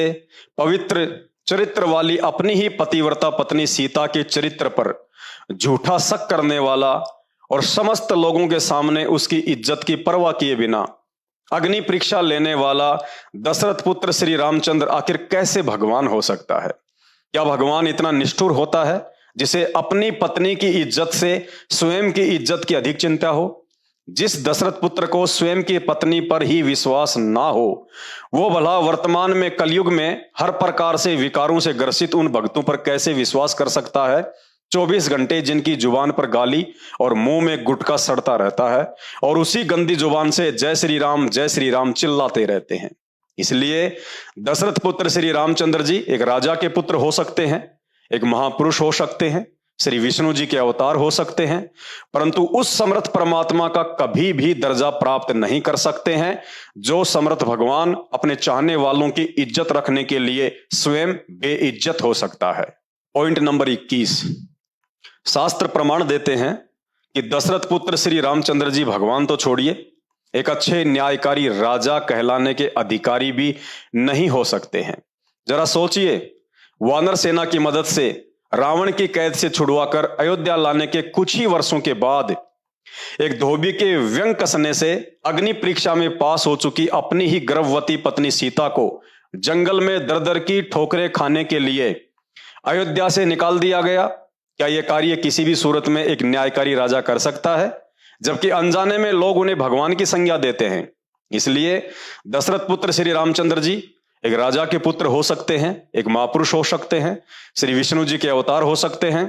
पवित्र चरित्र वाली अपनी ही पतिव्रता पत्नी सीता के चरित्र पर झूठा शक करने वाला और समस्त लोगों के सामने उसकी इज्जत की परवाह किए बिना अग्नि परीक्षा लेने वाला दशरथ पुत्र श्री रामचंद्र आखिर कैसे भगवान हो सकता है? क्या भगवान इतना निष्ठुर होता है जिसे अपनी पत्नी की इज्जत से स्वयं की इज्जत की अधिक चिंता हो? जिस दशरथ पुत्र को स्वयं की पत्नी पर ही विश्वास ना हो, वो भला वर्तमान में कलयुग में हर प्रकार से विकारों से ग्रसित उन भक्तों पर कैसे विश्वास कर सकता है 24 घंटे जिनकी जुबान पर गाली और मुंह में गुटखा सड़ता रहता है और उसी गंदी जुबान से जय श्री राम चिल्लाते रहते हैं। इसलिए दशरथ पुत्र श्री रामचंद्र जी एक राजा के पुत्र हो सकते हैं, एक महापुरुष हो सकते हैं, श्री विष्णु जी के अवतार हो सकते हैं, परंतु उस समर्थ परमात्मा का कभी भी दर्जा प्राप्त नहीं कर सकते हैं जो समर्थ भगवान अपने चाहने वालों की इज्जत रखने के लिए स्वयं बेइज्जत हो सकता है। पॉइंट नंबर 21, शास्त्र प्रमाण देते हैं कि दशरथ पुत्र श्री रामचंद्र जी भगवान तो छोड़िए, एक अच्छे न्यायकारी राजा कहलाने के अधिकारी भी नहीं हो सकते हैं। जरा सोचिए, वानर सेना की मदद से रावण की कैद से छुड़वाकर अयोध्या लाने के कुछ ही वर्षों के बाद एक धोबी के व्यंग कसने से अग्नि परीक्षा में पास हो चुकी अपनी ही गर्भवती पत्नी सीता को जंगल में दर दर की ठोकरें खाने के लिए अयोध्या से निकाल दिया गया। क्या यह कार्य किसी भी सूरत में एक न्यायकारी राजा कर सकता है, जबकि अनजाने में लोग उन्हें भगवान की संज्ञा देते हैं। इसलिए दशरथ पुत्र श्री रामचंद्र जी एक राजा के पुत्र हो सकते हैं, एक महापुरुष हो सकते हैं, श्री विष्णु जी के अवतार हो सकते हैं,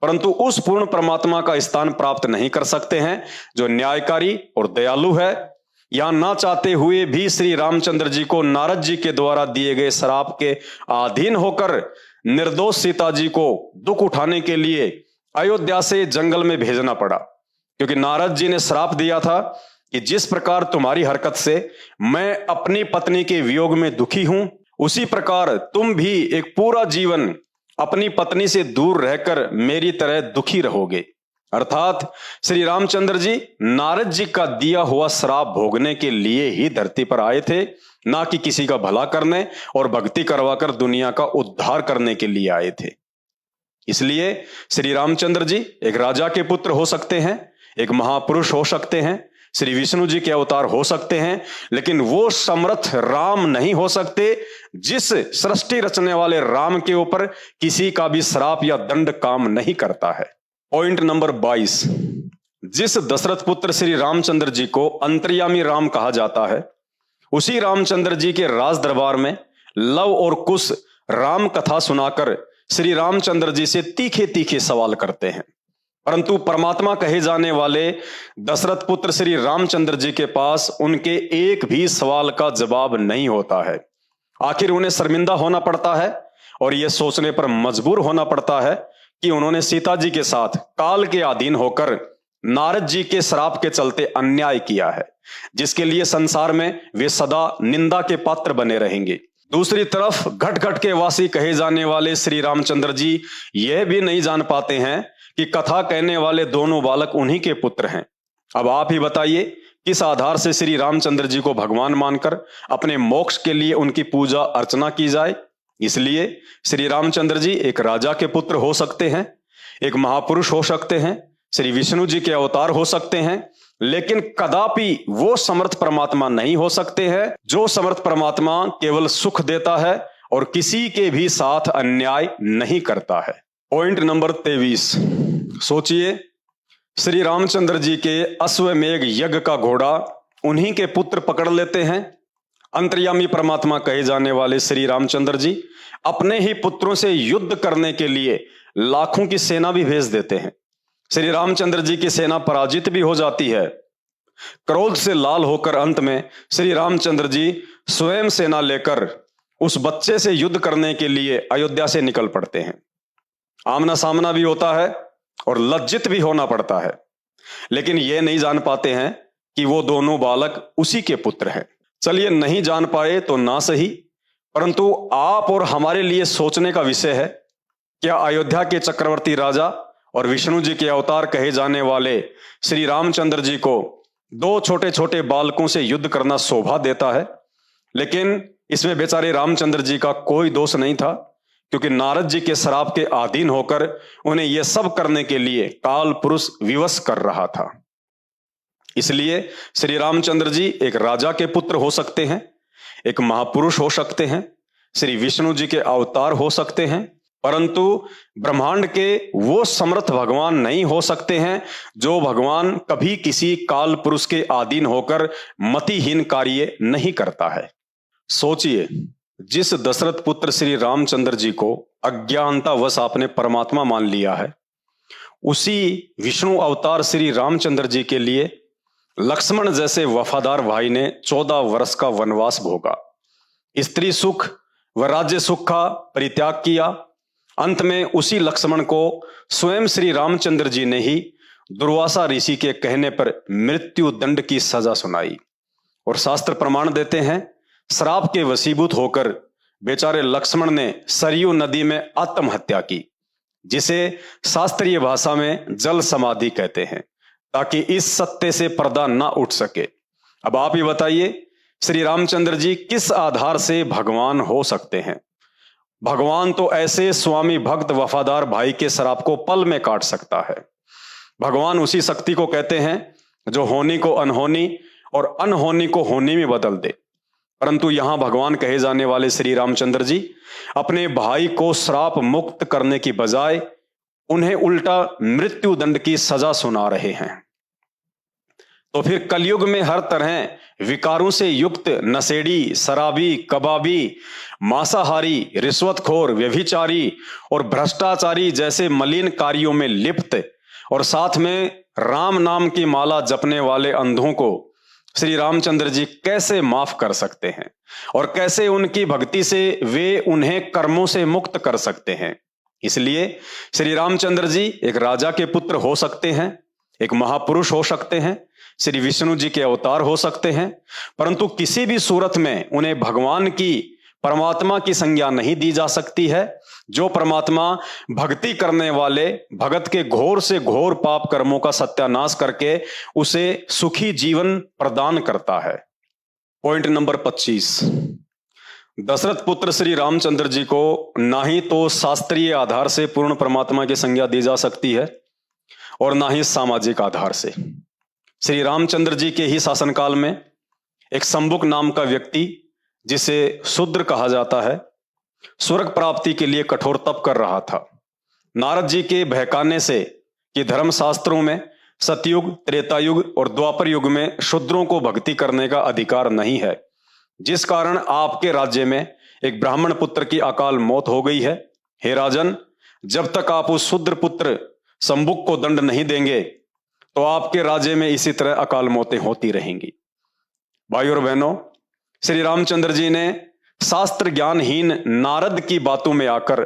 परंतु उस पूर्ण परमात्मा का स्थान प्राप्त नहीं कर सकते हैं जो न्यायकारी और दयालु है। यहां ना चाहते हुए भी श्री रामचंद्र जी को नारद जी के द्वारा दिए गए श्राप के अधीन होकर निर्दोष सीता जी को दुख उठाने के लिए अयोध्या से जंगल में भेजना पड़ा, क्योंकि नारद जी ने श्राप दिया था कि जिस प्रकार तुम्हारी हरकत से मैं अपनी पत्नी के वियोग में दुखी हूं, उसी प्रकार तुम भी एक पूरा जीवन अपनी पत्नी से दूर रहकर मेरी तरह दुखी रहोगे। अर्थात श्री रामचंद्र जी नारद जी का दिया हुआ श्राप भोगने के लिए ही धरती पर आए थे, ना कि किसी का भला करने और भक्ति करवाकर दुनिया का उद्धार करने के लिए आए थे। इसलिए श्री रामचंद्र जी एक राजा के पुत्र हो सकते हैं, एक महापुरुष हो सकते हैं, श्री विष्णु जी के अवतार हो सकते हैं, लेकिन वो समर्थ राम नहीं हो सकते जिस सृष्टि रचने वाले राम के ऊपर किसी का भी श्राप या दंड काम नहीं करता है। पॉइंट नंबर 22, जिस दशरथ पुत्र श्री रामचंद्र जी को अंतर्यामी राम कहा जाता है, उसी रामचंद्र जी के राज दरबार में लव और कुश राम कथा सुनाकर श्री रामचंद्र जी से तीखे तीखे सवाल करते हैं, परंतु परमात्मा कहे जाने वाले दशरथ पुत्र श्री रामचंद्र जी के पास उनके एक भी सवाल का जवाब नहीं होता है। आखिर उन्हें शर्मिंदा होना पड़ता है और यह सोचने पर मजबूर होना पड़ता है कि उन्होंने सीता जी के साथ काल के अधीन होकर नारद जी के श्राप के चलते अन्याय किया है, जिसके लिए संसार में वे सदा निंदा के पात्र बने रहेंगे। दूसरी तरफ घट घट के वासी कहे जाने वाले श्री रामचंद्र जी यह भी नहीं जान पाते हैं कि कथा कहने वाले दोनों बालक उन्हीं के पुत्र हैं। अब आप ही बताइए, किस आधार से श्री रामचंद्र जी को भगवान मानकर अपने मोक्ष के लिए उनकी पूजा अर्चना की जाए। इसलिए श्री रामचंद्र जी एक राजा के पुत्र हो सकते हैं, एक महापुरुष हो सकते हैं, श्री विष्णु जी के अवतार हो सकते हैं, लेकिन कदापि वो समर्थ परमात्मा नहीं हो सकते हैं जो समर्थ परमात्मा केवल सुख देता है और किसी के भी साथ अन्याय नहीं करता है। पॉइंट नंबर 23, सोचिए, श्री रामचंद्र जी के अश्वमेघ यज्ञ का घोड़ा उन्हीं के पुत्र पकड़ लेते हैं। अंतर्यामी परमात्मा कहे जाने वाले श्री रामचंद्र जी अपने ही पुत्रों से युद्ध करने के लिए लाखों की सेना भी भेज देते हैं। श्री रामचंद्र जी की सेना पराजित भी हो जाती है। क्रोध से लाल होकर अंत में श्री रामचंद्र जी स्वयं सेना लेकर उस बच्चे से युद्ध करने के लिए अयोध्या से निकल पड़ते हैं। आमना सामना भी होता है और लज्जित भी होना पड़ता है, लेकिन यह नहीं जान पाते हैं कि वो दोनों बालक उसी के पुत्र हैं। चलिए, नहीं जान पाए तो ना सही, परंतु आप और हमारे लिए सोचने का विषय है, क्या अयोध्या के चक्रवर्ती राजा और विष्णु जी के अवतार कहे जाने वाले श्री रामचंद्र जी को दो छोटे छोटे बालकों से युद्ध करना शोभा देता है? लेकिन इसमें बेचारे रामचंद्र जी का कोई दोष नहीं था, क्योंकि नारद जी के श्राप के अधीन होकर उन्हें यह सब करने के लिए काल पुरुष विवश कर रहा था। इसलिए श्री रामचंद्र जी एक राजा के पुत्र हो सकते हैं, एक महापुरुष हो सकते हैं, श्री विष्णु जी के अवतार हो सकते हैं, परंतु ब्रह्मांड के वो समर्थ भगवान नहीं हो सकते हैं जो भगवान कभी किसी काल पुरुष के अधीन होकर मतिहीन कार्य नहीं करता है। सोचिए, जिस दशरथ पुत्र श्री रामचंद्र जी को अज्ञानतावश आपने परमात्मा मान लिया है, उसी विष्णु अवतार श्री रामचंद्र जी के लिए लक्ष्मण जैसे वफादार भाई ने 14 वर्ष का वनवास भोगा, स्त्री सुख व राज्य सुख का परित्याग किया। अंत में उसी लक्ष्मण को स्वयं श्री रामचंद्र जी ने ही दुर्वासा ऋषि के कहने पर मृत्यु दंड की सजा सुनाई। और शास्त्र प्रमाण देते हैं, श्राप के वशीभूत होकर बेचारे लक्ष्मण ने सरयू नदी में आत्महत्या की, जिसे शास्त्रीय भाषा में जल समाधि कहते हैं, ताकि इस सत्य से पर्दा ना उठ सके। अब आप ही बताइए, श्री रामचंद्र जी किस आधार से भगवान हो सकते हैं? भगवान तो ऐसे स्वामी भक्त वफादार भाई के श्राप को पल में काट सकता है। भगवान उसी शक्ति को कहते हैं जो होनी को अनहोनी और अनहोनी को होनी में बदल दे। परंतु यहां भगवान कहे जाने वाले श्री रामचंद्र जी अपने भाई को श्राप मुक्त करने की बजाय उन्हें उल्टा मृत्यु दंड की सजा सुना रहे हैं। तो फिर कलयुग में हर तरह विकारों से युक्त नशेड़ी, शराबी, कबाबी, मांसाहारी, रिश्वतखोर, व्यभिचारी और भ्रष्टाचारी जैसे मलिन कार्यों में लिप्त और साथ में राम नाम की माला जपने वाले अंधों को श्री रामचंद्र जी कैसे माफ कर सकते हैं और कैसे उनकी भक्ति से वे उन्हें कर्मों से मुक्त कर सकते हैं? इसलिए श्री रामचंद्र जी एक राजा के पुत्र हो सकते हैं, एक महापुरुष हो सकते हैं, श्री विष्णु जी के अवतार हो सकते हैं, परंतु किसी भी सूरत में उन्हें भगवान की, परमात्मा की संज्ञा नहीं दी जा सकती है, जो परमात्मा भक्ति करने वाले भगत के घोर से घोर पाप कर्मों का सत्यानाश करके उसे सुखी जीवन प्रदान करता है। पॉइंट नंबर 25, दशरथ पुत्र श्री रामचंद्र जी को ना ही तो शास्त्रीय आधार से पूर्ण परमात्मा की संज्ञा दी जा सकती है और ना ही सामाजिक आधार से। श्री रामचंद्र जी के ही शासनकाल में एक शंबुक नाम का व्यक्ति, जिसे शूद्र कहा जाता है, स्वर्ग प्राप्ति के लिए कठोर तप कर रहा था। नारद जी के बहकाने से कि धर्मशास्त्रों में सतयुग, त्रेतायुग और द्वापर युग में शूद्रों को भक्ति करने का अधिकार नहीं है, जिस कारण आपके राज्य में एक ब्राह्मण पुत्र की अकाल मौत हो गई है। हे राजन, जब तक आप उस शूद्र पुत्र शंबुक को दंड नहीं देंगे तो आपके राज्य में इसी तरह अकाल मौतें होती रहेंगी। भाई और बहनों, श्री रामचंद्र जी ने शास्त्र ज्ञानहीन नारद की बातों में आकर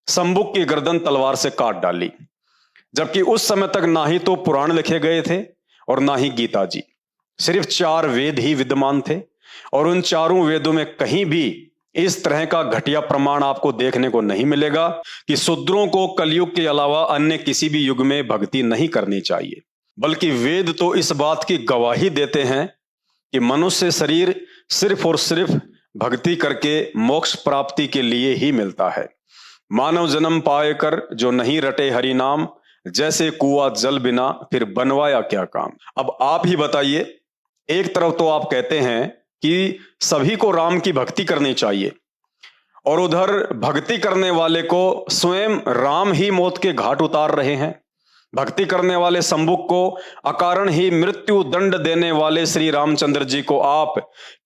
शंबुक की गर्दन तलवार से काट डाली, जबकि उस समय तक ना ही तो पुराण लिखे गए थे और ना ही गीता जी, सिर्फ 4 वेद ही विद्यमान थे और उन चारों वेदों में कहीं भी इस तरह का घटिया प्रमाण आपको देखने को नहीं मिलेगा कि शूद्रों को कलयुग के अलावा अन्य किसी भी युग में भक्ति नहीं करनी चाहिए। बल्कि वेद तो इस बात की गवाही देते हैं कि मनुष्य शरीर सिर्फ और सिर्फ भक्ति करके मोक्ष प्राप्ति के लिए ही मिलता है। मानव जन्म पाए कर जो नहीं रटे हरि नाम, जैसे कुआं जल बिना फिर बनवाया क्या काम। अब आप ही बताइए, एक तरफ तो आप कहते हैं कि सभी को राम की भक्ति करनी चाहिए और उधर भक्ति करने वाले को स्वयं राम ही मौत के घाट उतार रहे हैं। भक्ति करने वाले शंबुक को अकारण ही मृत्यु दंड देने वाले श्री रामचंद्र जी को आप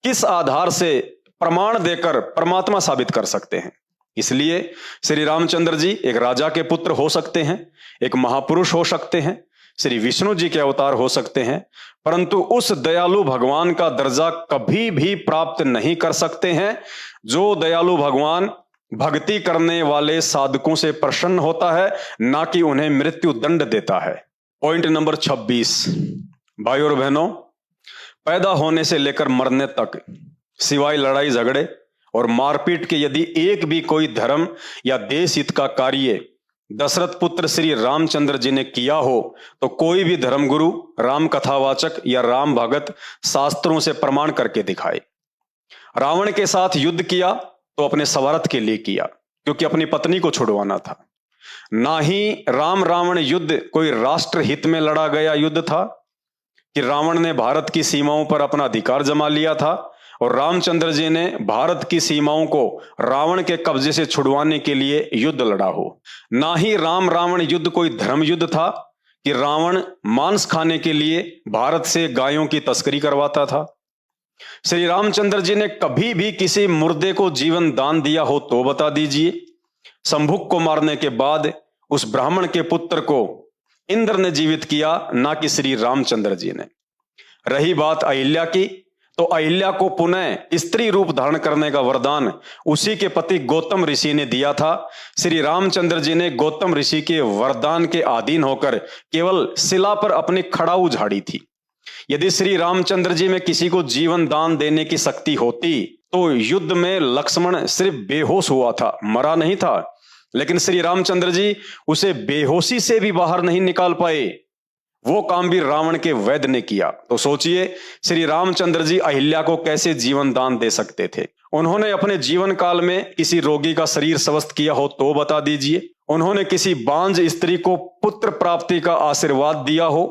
किस आधार से प्रमाण देकर परमात्मा साबित कर सकते हैं? इसलिए श्री रामचंद्र जी एक राजा के पुत्र हो सकते हैं, एक महापुरुष हो सकते हैं, श्री विष्णु जी के अवतार हो सकते हैं, परंतु उस दयालु भगवान का दर्जा कभी भी प्राप्त नहीं कर सकते हैं जो दयालु भगवान भक्ति करने वाले साधकों से प्रसन्न होता है, ना कि उन्हें मृत्यु दंड देता है। पॉइंट नंबर 26, भाई और बहनों, पैदा होने से लेकर मरने तक सिवाय लड़ाई झगड़े और मारपीट के यदि एक भी कोई धर्म या देश हित का कार्य दशरथ पुत्र श्री रामचंद्र जी ने किया हो तो कोई भी धर्मगुरु, राम कथावाचक या राम भगत शास्त्रों से प्रमाण करके दिखाए। रावण के साथ युद्ध किया तो अपने स्वार्थ के लिए किया, क्योंकि अपनी पत्नी को छुड़वाना था। ना ही राम रावण युद्ध कोई राष्ट्र हित में लड़ा गया युद्ध था कि रावण ने भारत की सीमाओं पर अपना अधिकार जमा लिया था और रामचंद्र जी ने भारत की सीमाओं को रावण के कब्जे से छुड़वाने के लिए युद्ध लड़ा हो। ना ही राम रावण युद्ध कोई धर्म युद्ध था कि रावण मांस खाने के लिए भारत से गायों की तस्करी करवाता था। श्री रामचंद्र जी ने कभी भी किसी मुर्दे को जीवन दान दिया हो तो बता दीजिए। शंभुक को मारने के बाद उस ब्राह्मण के पुत्र को इंद्र ने जीवित किया, ना कि श्री रामचंद्र जी ने। रही बात अहिल्या की, तो अहिल्या को पुनः स्त्री रूप धारण करने का वरदान उसी के पति गौतम ऋषि ने दिया था। श्री रामचंद्र जी ने गौतम ऋषि के वरदान के अधीन होकर केवल शिला पर अपनी खड़ाऊ झाड़ी थी। यदि श्री रामचंद्र जी में किसी को जीवन दान देने की शक्ति होती तो युद्ध में लक्ष्मण सिर्फ बेहोश हुआ था, मरा नहीं था। लेकिन श्री रामचंद्र जी उसे बेहोशी से भी बाहर नहीं निकाल पाए। वो काम भी रावण के वैद्य ने किया। तो सोचिए श्री रामचंद्र जी अहिल्या को कैसे जीवन दान दे सकते थे। उन्होंने अपने जीवन काल में किसी रोगी का शरीर स्वस्थ किया हो तो बता दीजिए। उन्होंने किसी बांझ स्त्री को पुत्र प्राप्ति का आशीर्वाद दिया हो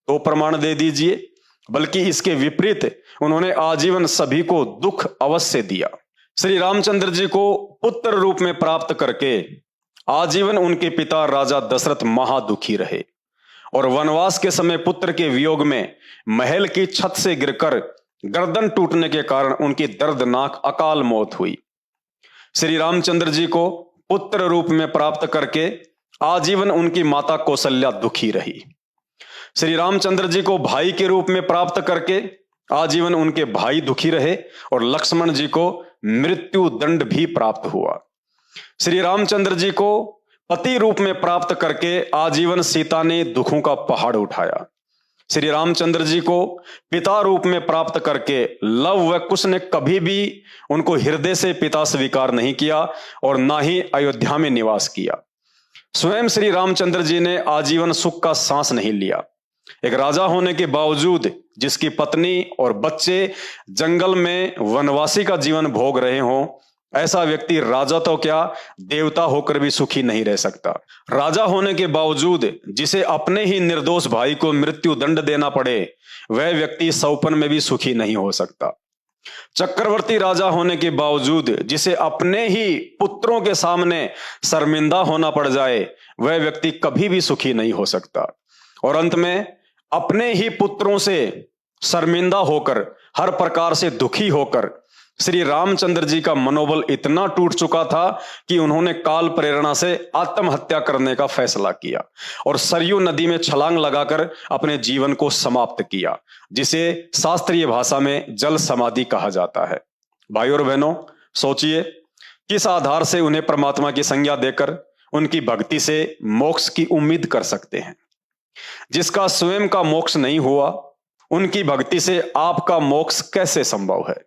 तो प्रमाण दे दीजिए। बल्कि इसके विपरीत उन्होंने आजीवन सभी को दुख अवश्य दिया। श्री रामचंद्र जी को पुत्र रूप में प्राप्त करके आजीवन उनके पिता राजा दशरथ महादुखी रहे और वनवास के समय पुत्र के वियोग में महल की छत से गिरकर गर्दन टूटने के कारण उनकी दर्दनाक अकाल मौत हुई। श्री रामचंद्र जी को पुत्र रूप में प्राप्त करके आजीवन उनकी माता कौशल्या दुखी रही। श्री रामचंद्र जी को भाई के रूप में प्राप्त करके आजीवन उनके भाई दुखी रहे और लक्ष्मण जी को मृत्यु दंड भी प्राप्त हुआ। श्री रामचंद्र जी को पति रूप में प्राप्त करके आजीवन सीता ने दुखों का पहाड़ उठाया। श्री रामचंद्र जी को पिता रूप में प्राप्त करके लव व कुश ने कभी भी उनको हृदय से पिता स्वीकार नहीं किया और ना ही अयोध्या में निवास किया। स्वयं श्री रामचंद्र जी ने आजीवन सुख का सांस नहीं लिया। एक राजा होने के बावजूद जिसकी पत्नी और बच्चे जंगल में वनवासी का जीवन भोग रहे हों, ऐसा व्यक्ति राजा तो क्या देवता होकर भी सुखी नहीं रह सकता। राजा होने के बावजूद जिसे अपने ही निर्दोष भाई को मृत्यु दंड देना पड़े, वह व्यक्ति सौपन में भी सुखी नहीं हो सकता। चक्रवर्ती राजा होने के बावजूद जिसे अपने ही पुत्रों के सामने शर्मिंदा होना पड़ जाए, वह व्यक्ति कभी भी सुखी नहीं हो सकता। और अंत में अपने ही पुत्रों से शर्मिंदा होकर, हर प्रकार से दुखी होकर श्री रामचंद्र जी का मनोबल इतना टूट चुका था कि उन्होंने काल प्रेरणा से आत्महत्या करने का फैसला किया और सरयू नदी में छलांग लगाकर अपने जीवन को समाप्त किया, जिसे शास्त्रीय भाषा में जल समाधि कहा जाता है। भाइयों और बहनों, सोचिए किस आधार से उन्हें परमात्मा की संज्ञा देकर उनकी भक्ति से मोक्ष की उम्मीद कर सकते हैं। जिसका स्वयं का मोक्ष नहीं हुआ, उनकी भक्ति से आपका मोक्ष कैसे संभव है।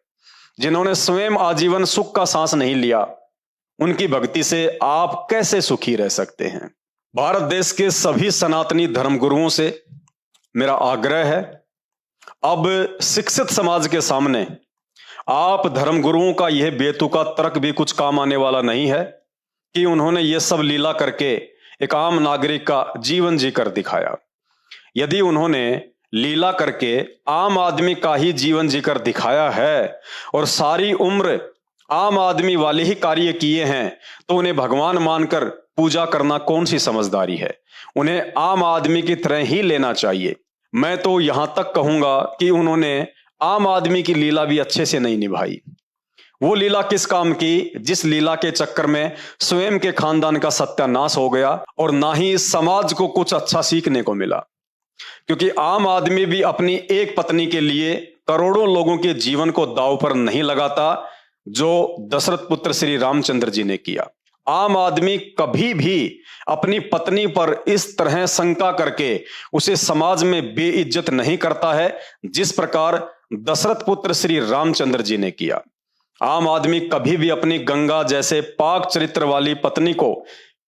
जिन्होंने स्वयं आजीवन सुख का सांस नहीं लिया, उनकी भक्ति से आप कैसे सुखी रह सकते हैं। भारत देश के सभी सनातनी धर्मगुरुओं से मेरा आग्रह है, अब शिक्षित समाज के सामने आप धर्मगुरुओं का यह बेतुका तर्क भी कुछ काम आने वाला नहीं है कि उन्होंने ये सब लीला करके एक आम नागरिक का जीवन जीकर दिखाया। यदि उन्होंने लीला करके आम आदमी का ही जीवन जीकर दिखाया है और सारी उम्र आम आदमी वाले ही कार्य किए हैं, तो उन्हें भगवान मानकर पूजा करना कौन सी समझदारी है। उन्हें आम आदमी की तरह ही लेना चाहिए। मैं तो यहां तक कहूंगा कि उन्होंने आम आदमी की लीला भी अच्छे से नहीं निभाई। वो लीला किस काम की, जिस लीला के चक्कर में स्वयं के खानदान का सत्यानाश हो गया और ना ही समाज को कुछ अच्छा सीखने को मिला। क्योंकि आम आदमी भी अपनी एक पत्नी के लिए करोड़ों लोगों के जीवन को दांव पर नहीं लगाता, जो दशरथ पुत्र श्री रामचंद्र जी ने किया। आम आदमी कभी भी अपनी पत्नी पर इस तरह शंका करके उसे समाज में बेइज्जत नहीं करता है, जिस प्रकार दशरथ पुत्र श्री रामचंद्र जी ने किया। आम आदमी कभी भी अपनी गंगा जैसे पाक चरित्र वाली पत्नी को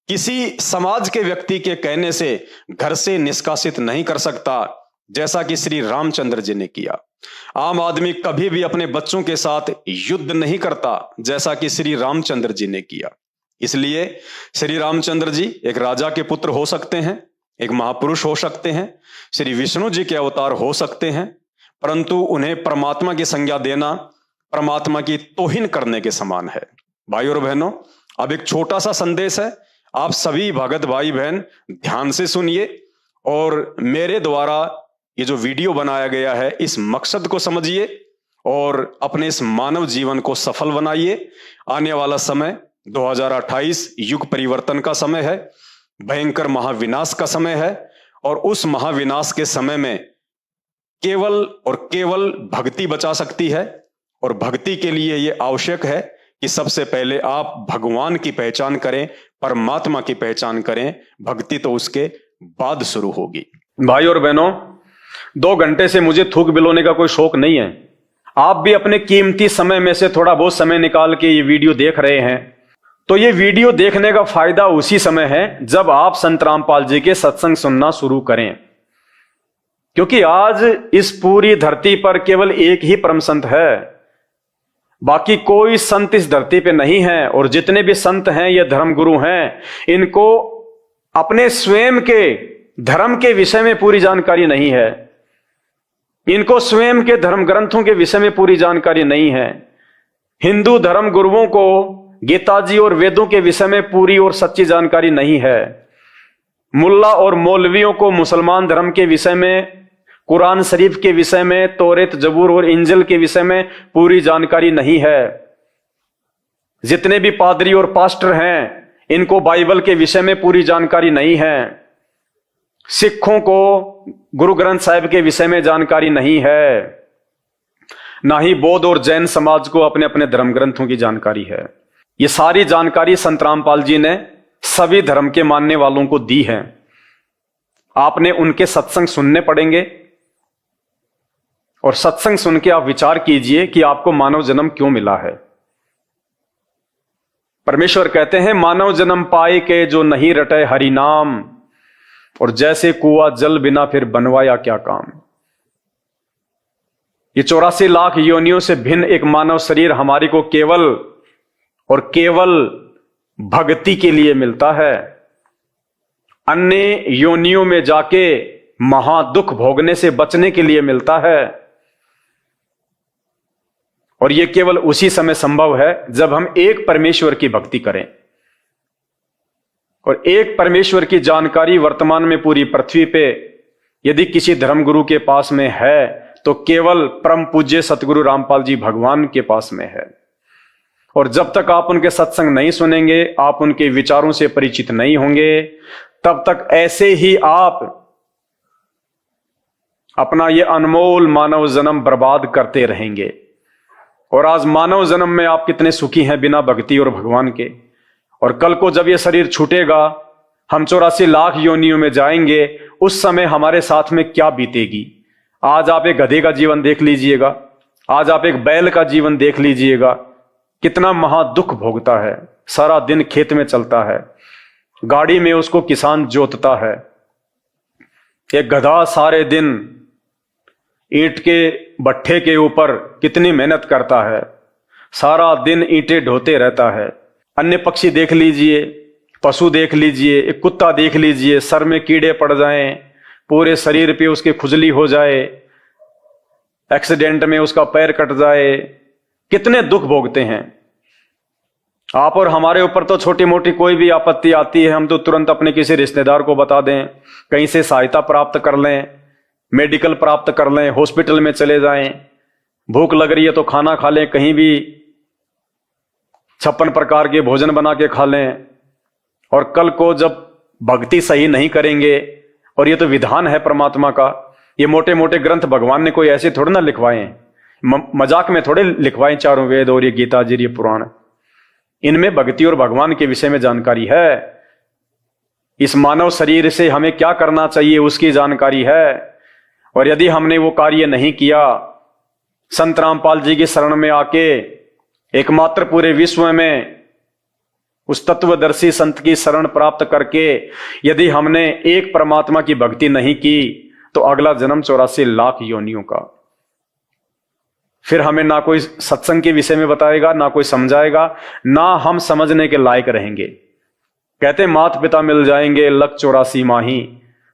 किसी समाज के व्यक्ति के कहने से घर से निष्कासित नहीं कर सकता, जैसा कि श्री रामचंद्र जी ने किया। आम आदमी कभी भी अपने बच्चों के साथ युद्ध नहीं करता, जैसा कि श्री रामचंद्र जी ने किया। इसलिए श्री रामचंद्र जी एक राजा के पुत्र हो सकते हैं, एक महापुरुष हो सकते हैं, श्री विष्णु जी के अवतार हो सकते हैं, परंतु उन्हें परमात्मा की संज्ञा देना परमात्मा की तौहीन करने के समान है। भाई और बहनों, अब एक छोटा सा संदेश है, आप सभी भगत भाई बहन ध्यान से सुनिए और मेरे द्वारा ये जो वीडियो बनाया गया है इस मकसद को समझिए और अपने इस मानव जीवन को सफल बनाइए। आने वाला समय 2028 युग परिवर्तन का समय है, भयंकर महाविनाश का समय है और उस महाविनाश के समय में केवल और केवल भक्ति बचा सकती है। और भक्ति के लिए यह आवश्यक है कि सबसे पहले आप भगवान की पहचान करें, परमात्मा की पहचान करें, भक्ति तो उसके बाद शुरू होगी। भाई और बहनों, 2 घंटे से मुझे थूक बिलोने का कोई शौक नहीं है। आप भी अपने कीमती समय में से थोड़ा बहुत समय निकाल के ये वीडियो देख रहे हैं, तो ये वीडियो देखने का फायदा उसी समय है जब आप संत रामपाल जी के सत्संग सुनना शुरू करें। क्योंकि आज इस पूरी धरती पर केवल एक ही परम संत है, बाकी कोई संत इस धरती पे नहीं है। और जितने भी संत हैं ये धर्म गुरु हैं, इनको अपने स्वयं के धर्म के विषय में पूरी जानकारी नहीं है, इनको स्वयं के धर्म ग्रंथों के विषय में पूरी जानकारी नहीं है। हिंदू धर्म गुरुओं को गीता जी और वेदों के विषय में पूरी और सच्ची जानकारी नहीं है। मुल्ला और मौलवियों को मुसलमान धर्म के विषय में, कुरान शरीफ के विषय में, तौरेत जबूर और इंजिल के विषय में पूरी जानकारी नहीं है। जितने भी पादरी और पास्टर हैं, इनको बाइबल के विषय में पूरी जानकारी नहीं है। सिखों को गुरु ग्रंथ साहिब के विषय में जानकारी नहीं है, ना ही बौद्ध और जैन समाज को अपने अपने धर्म ग्रंथों की जानकारी है। ये सारी जानकारी संत रामपाल जी ने सभी धर्म के मानने वालों को दी है। आपने उनके सत्संग सुनने पड़ेंगे और सत्संग सुन के आप विचार कीजिए कि आपको मानव जन्म क्यों मिला है। परमेश्वर कहते हैं, मानव जन्म पाए के जो नहीं रटे हरि नाम, और जैसे कुआं जल बिना फिर बनवाया क्या काम। ये 84 लाख योनियों से भिन्न एक मानव शरीर हमारी को केवल और केवल भक्ति के लिए मिलता है। अन्य योनियों में जाके महादुख भोगने से बचने के लिए मिलता है। और यह केवल उसी समय संभव है जब हम एक परमेश्वर की भक्ति करें। और एक परमेश्वर की जानकारी वर्तमान में पूरी पृथ्वी पे यदि किसी धर्मगुरु के पास में है तो केवल परम पूज्य सतगुरु रामपाल जी भगवान के पास में है। और जब तक आप उनके सत्संग नहीं सुनेंगे, आप उनके विचारों से परिचित नहीं होंगे, तब तक ऐसे ही आप अपना ये अनमोल मानव जन्म बर्बाद करते रहेंगे। और आज मानव जन्म में आप कितने सुखी हैं बिना भक्ति और भगवान के। और कल को जब ये शरीर छूटेगा, हम 84 लाख योनियों में जाएंगे, उस समय हमारे साथ में क्या बीतेगी। आज आप एक गधे का जीवन देख लीजिएगा, आज आप एक बैल का जीवन देख लीजिएगा, कितना महादुख भोगता है। सारा दिन खेत में चलता है, गाड़ी में उसको किसान जोतता है। एक गधा सारे दिन ईंट के भट्ठे के ऊपर कितनी मेहनत करता है, सारा दिन ईंटें ढोते रहता है। अन्य पक्षी देख लीजिए, पशु देख लीजिए, एक कुत्ता देख लीजिए, सर में कीड़े पड़ जाएं, पूरे शरीर पे उसके खुजली हो जाए, एक्सीडेंट में उसका पैर कट जाए, कितने दुख भोगते हैं। आप और हमारे ऊपर तो छोटी मोटी कोई भी आपत्ति आती है, हम तो तुरंत अपने किसी रिश्तेदार को बता दें, कहीं से सहायता प्राप्त कर लें, मेडिकल प्राप्त कर लें, हॉस्पिटल में चले जाएं। भूख लग रही है तो खाना खा लें, कहीं भी 56 प्रकार के भोजन बना के खा लें। और कल को जब भक्ति सही नहीं करेंगे, और ये तो विधान है परमात्मा का, ये मोटे मोटे ग्रंथ भगवान ने कोई ऐसे थोड़े ना लिखवाए, मजाक में थोड़े लिखवाए चारों वेद और ये गीता जी, ये पुराण, इनमें भक्ति और भगवान के विषय में जानकारी है। इस मानव शरीर से हमें क्या करना चाहिए उसकी जानकारी है। और यदि हमने वो कार्य नहीं किया, संत रामपाल जी की शरण में आके एकमात्र पूरे विश्व में उस तत्वदर्शी संत की शरण प्राप्त करके यदि हमने एक परमात्मा की भक्ति नहीं की, तो अगला जन्म 84 लाख योनियों का। फिर हमें ना कोई सत्संग के विषय में बताएगा, ना कोई समझाएगा, ना हम समझने के लायक रहेंगे। कहते मात पिता मिल जाएंगे लख 84 माही,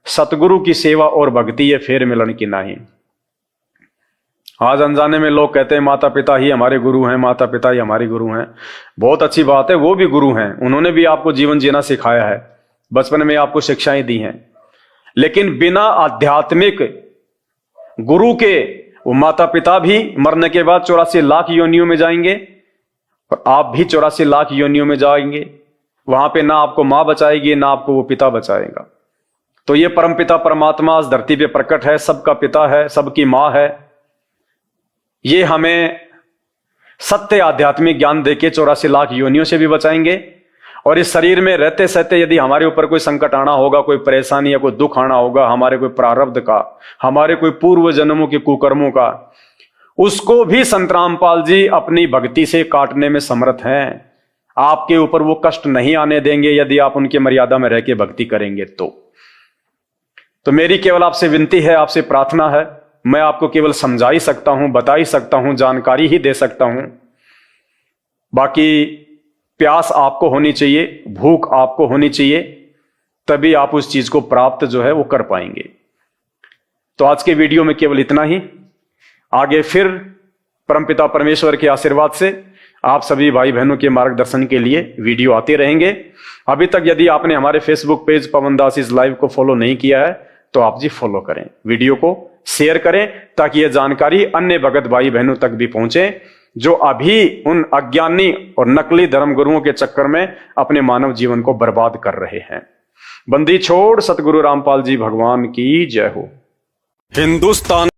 सतगुरु की सेवा और भक्ति ये फेर मिलन की नाही। आज अनजाने में लोग कहते हैं माता पिता ही हमारे गुरु हैं, माता पिता ही हमारे गुरु हैं। बहुत अच्छी बात है, वो भी गुरु हैं, उन्होंने भी आपको जीवन जीना सिखाया है, बचपन में आपको शिक्षाएं दी हैं। लेकिन बिना आध्यात्मिक गुरु के वो माता पिता भी मरने के बाद 84 लाख योनियों में जाएंगे और आप भी 84 लाख योनियों में जाएंगे। वहां पे ना आपको मां बचाएगी, ना आपको वो पिता बचाएगा। तो ये परमपिता परमात्मा इस धरती पे प्रकट है, सबका पिता है, सबकी मां है। ये हमें सत्य आध्यात्मिक ज्ञान देके 84 लाख योनियों से भी बचाएंगे। और इस शरीर में रहते सहते यदि हमारे ऊपर कोई संकट आना होगा, कोई परेशानी या कोई दुख आना होगा, हमारे कोई प्रारब्ध का, हमारे कोई पूर्व जन्मों के कुकर्मों का, उसको भी संत रामपाल जी अपनी भक्ति से काटने में समर्थ हैं। आपके ऊपर वो कष्ट नहीं आने देंगे यदि आप उनके मर्यादा में रह के भक्ति करेंगे। तो मेरी केवल आपसे विनती है, आपसे प्रार्थना है, मैं आपको केवल समझा ही सकता हूं, बता ही सकता हूं, जानकारी ही दे सकता हूं। बाकी प्यास आपको होनी चाहिए, भूख आपको होनी चाहिए, तभी आप उस चीज को प्राप्त जो है वो कर पाएंगे। तो आज के वीडियो में केवल इतना ही। आगे फिर परमपिता परमेश्वर के आशीर्वाद से आप सभी भाई बहनों के मार्गदर्शन के लिए वीडियो आते रहेंगे। अभी तक यदि आपने हमारे Facebook page Pawan Das is live को फॉलो नहीं किया है तो आप जी फॉलो करें, वीडियो को शेयर करें, ताकि यह जानकारी अन्य भगत भाई बहनों तक भी पहुंचे जो अभी उन अज्ञानी और नकली धर्मगुरुओं के चक्कर में अपने मानव जीवन को बर्बाद कर रहे हैं। बंदी छोड़ सतगुरु रामपाल जी भगवान की जय हो। हिंदुस्तान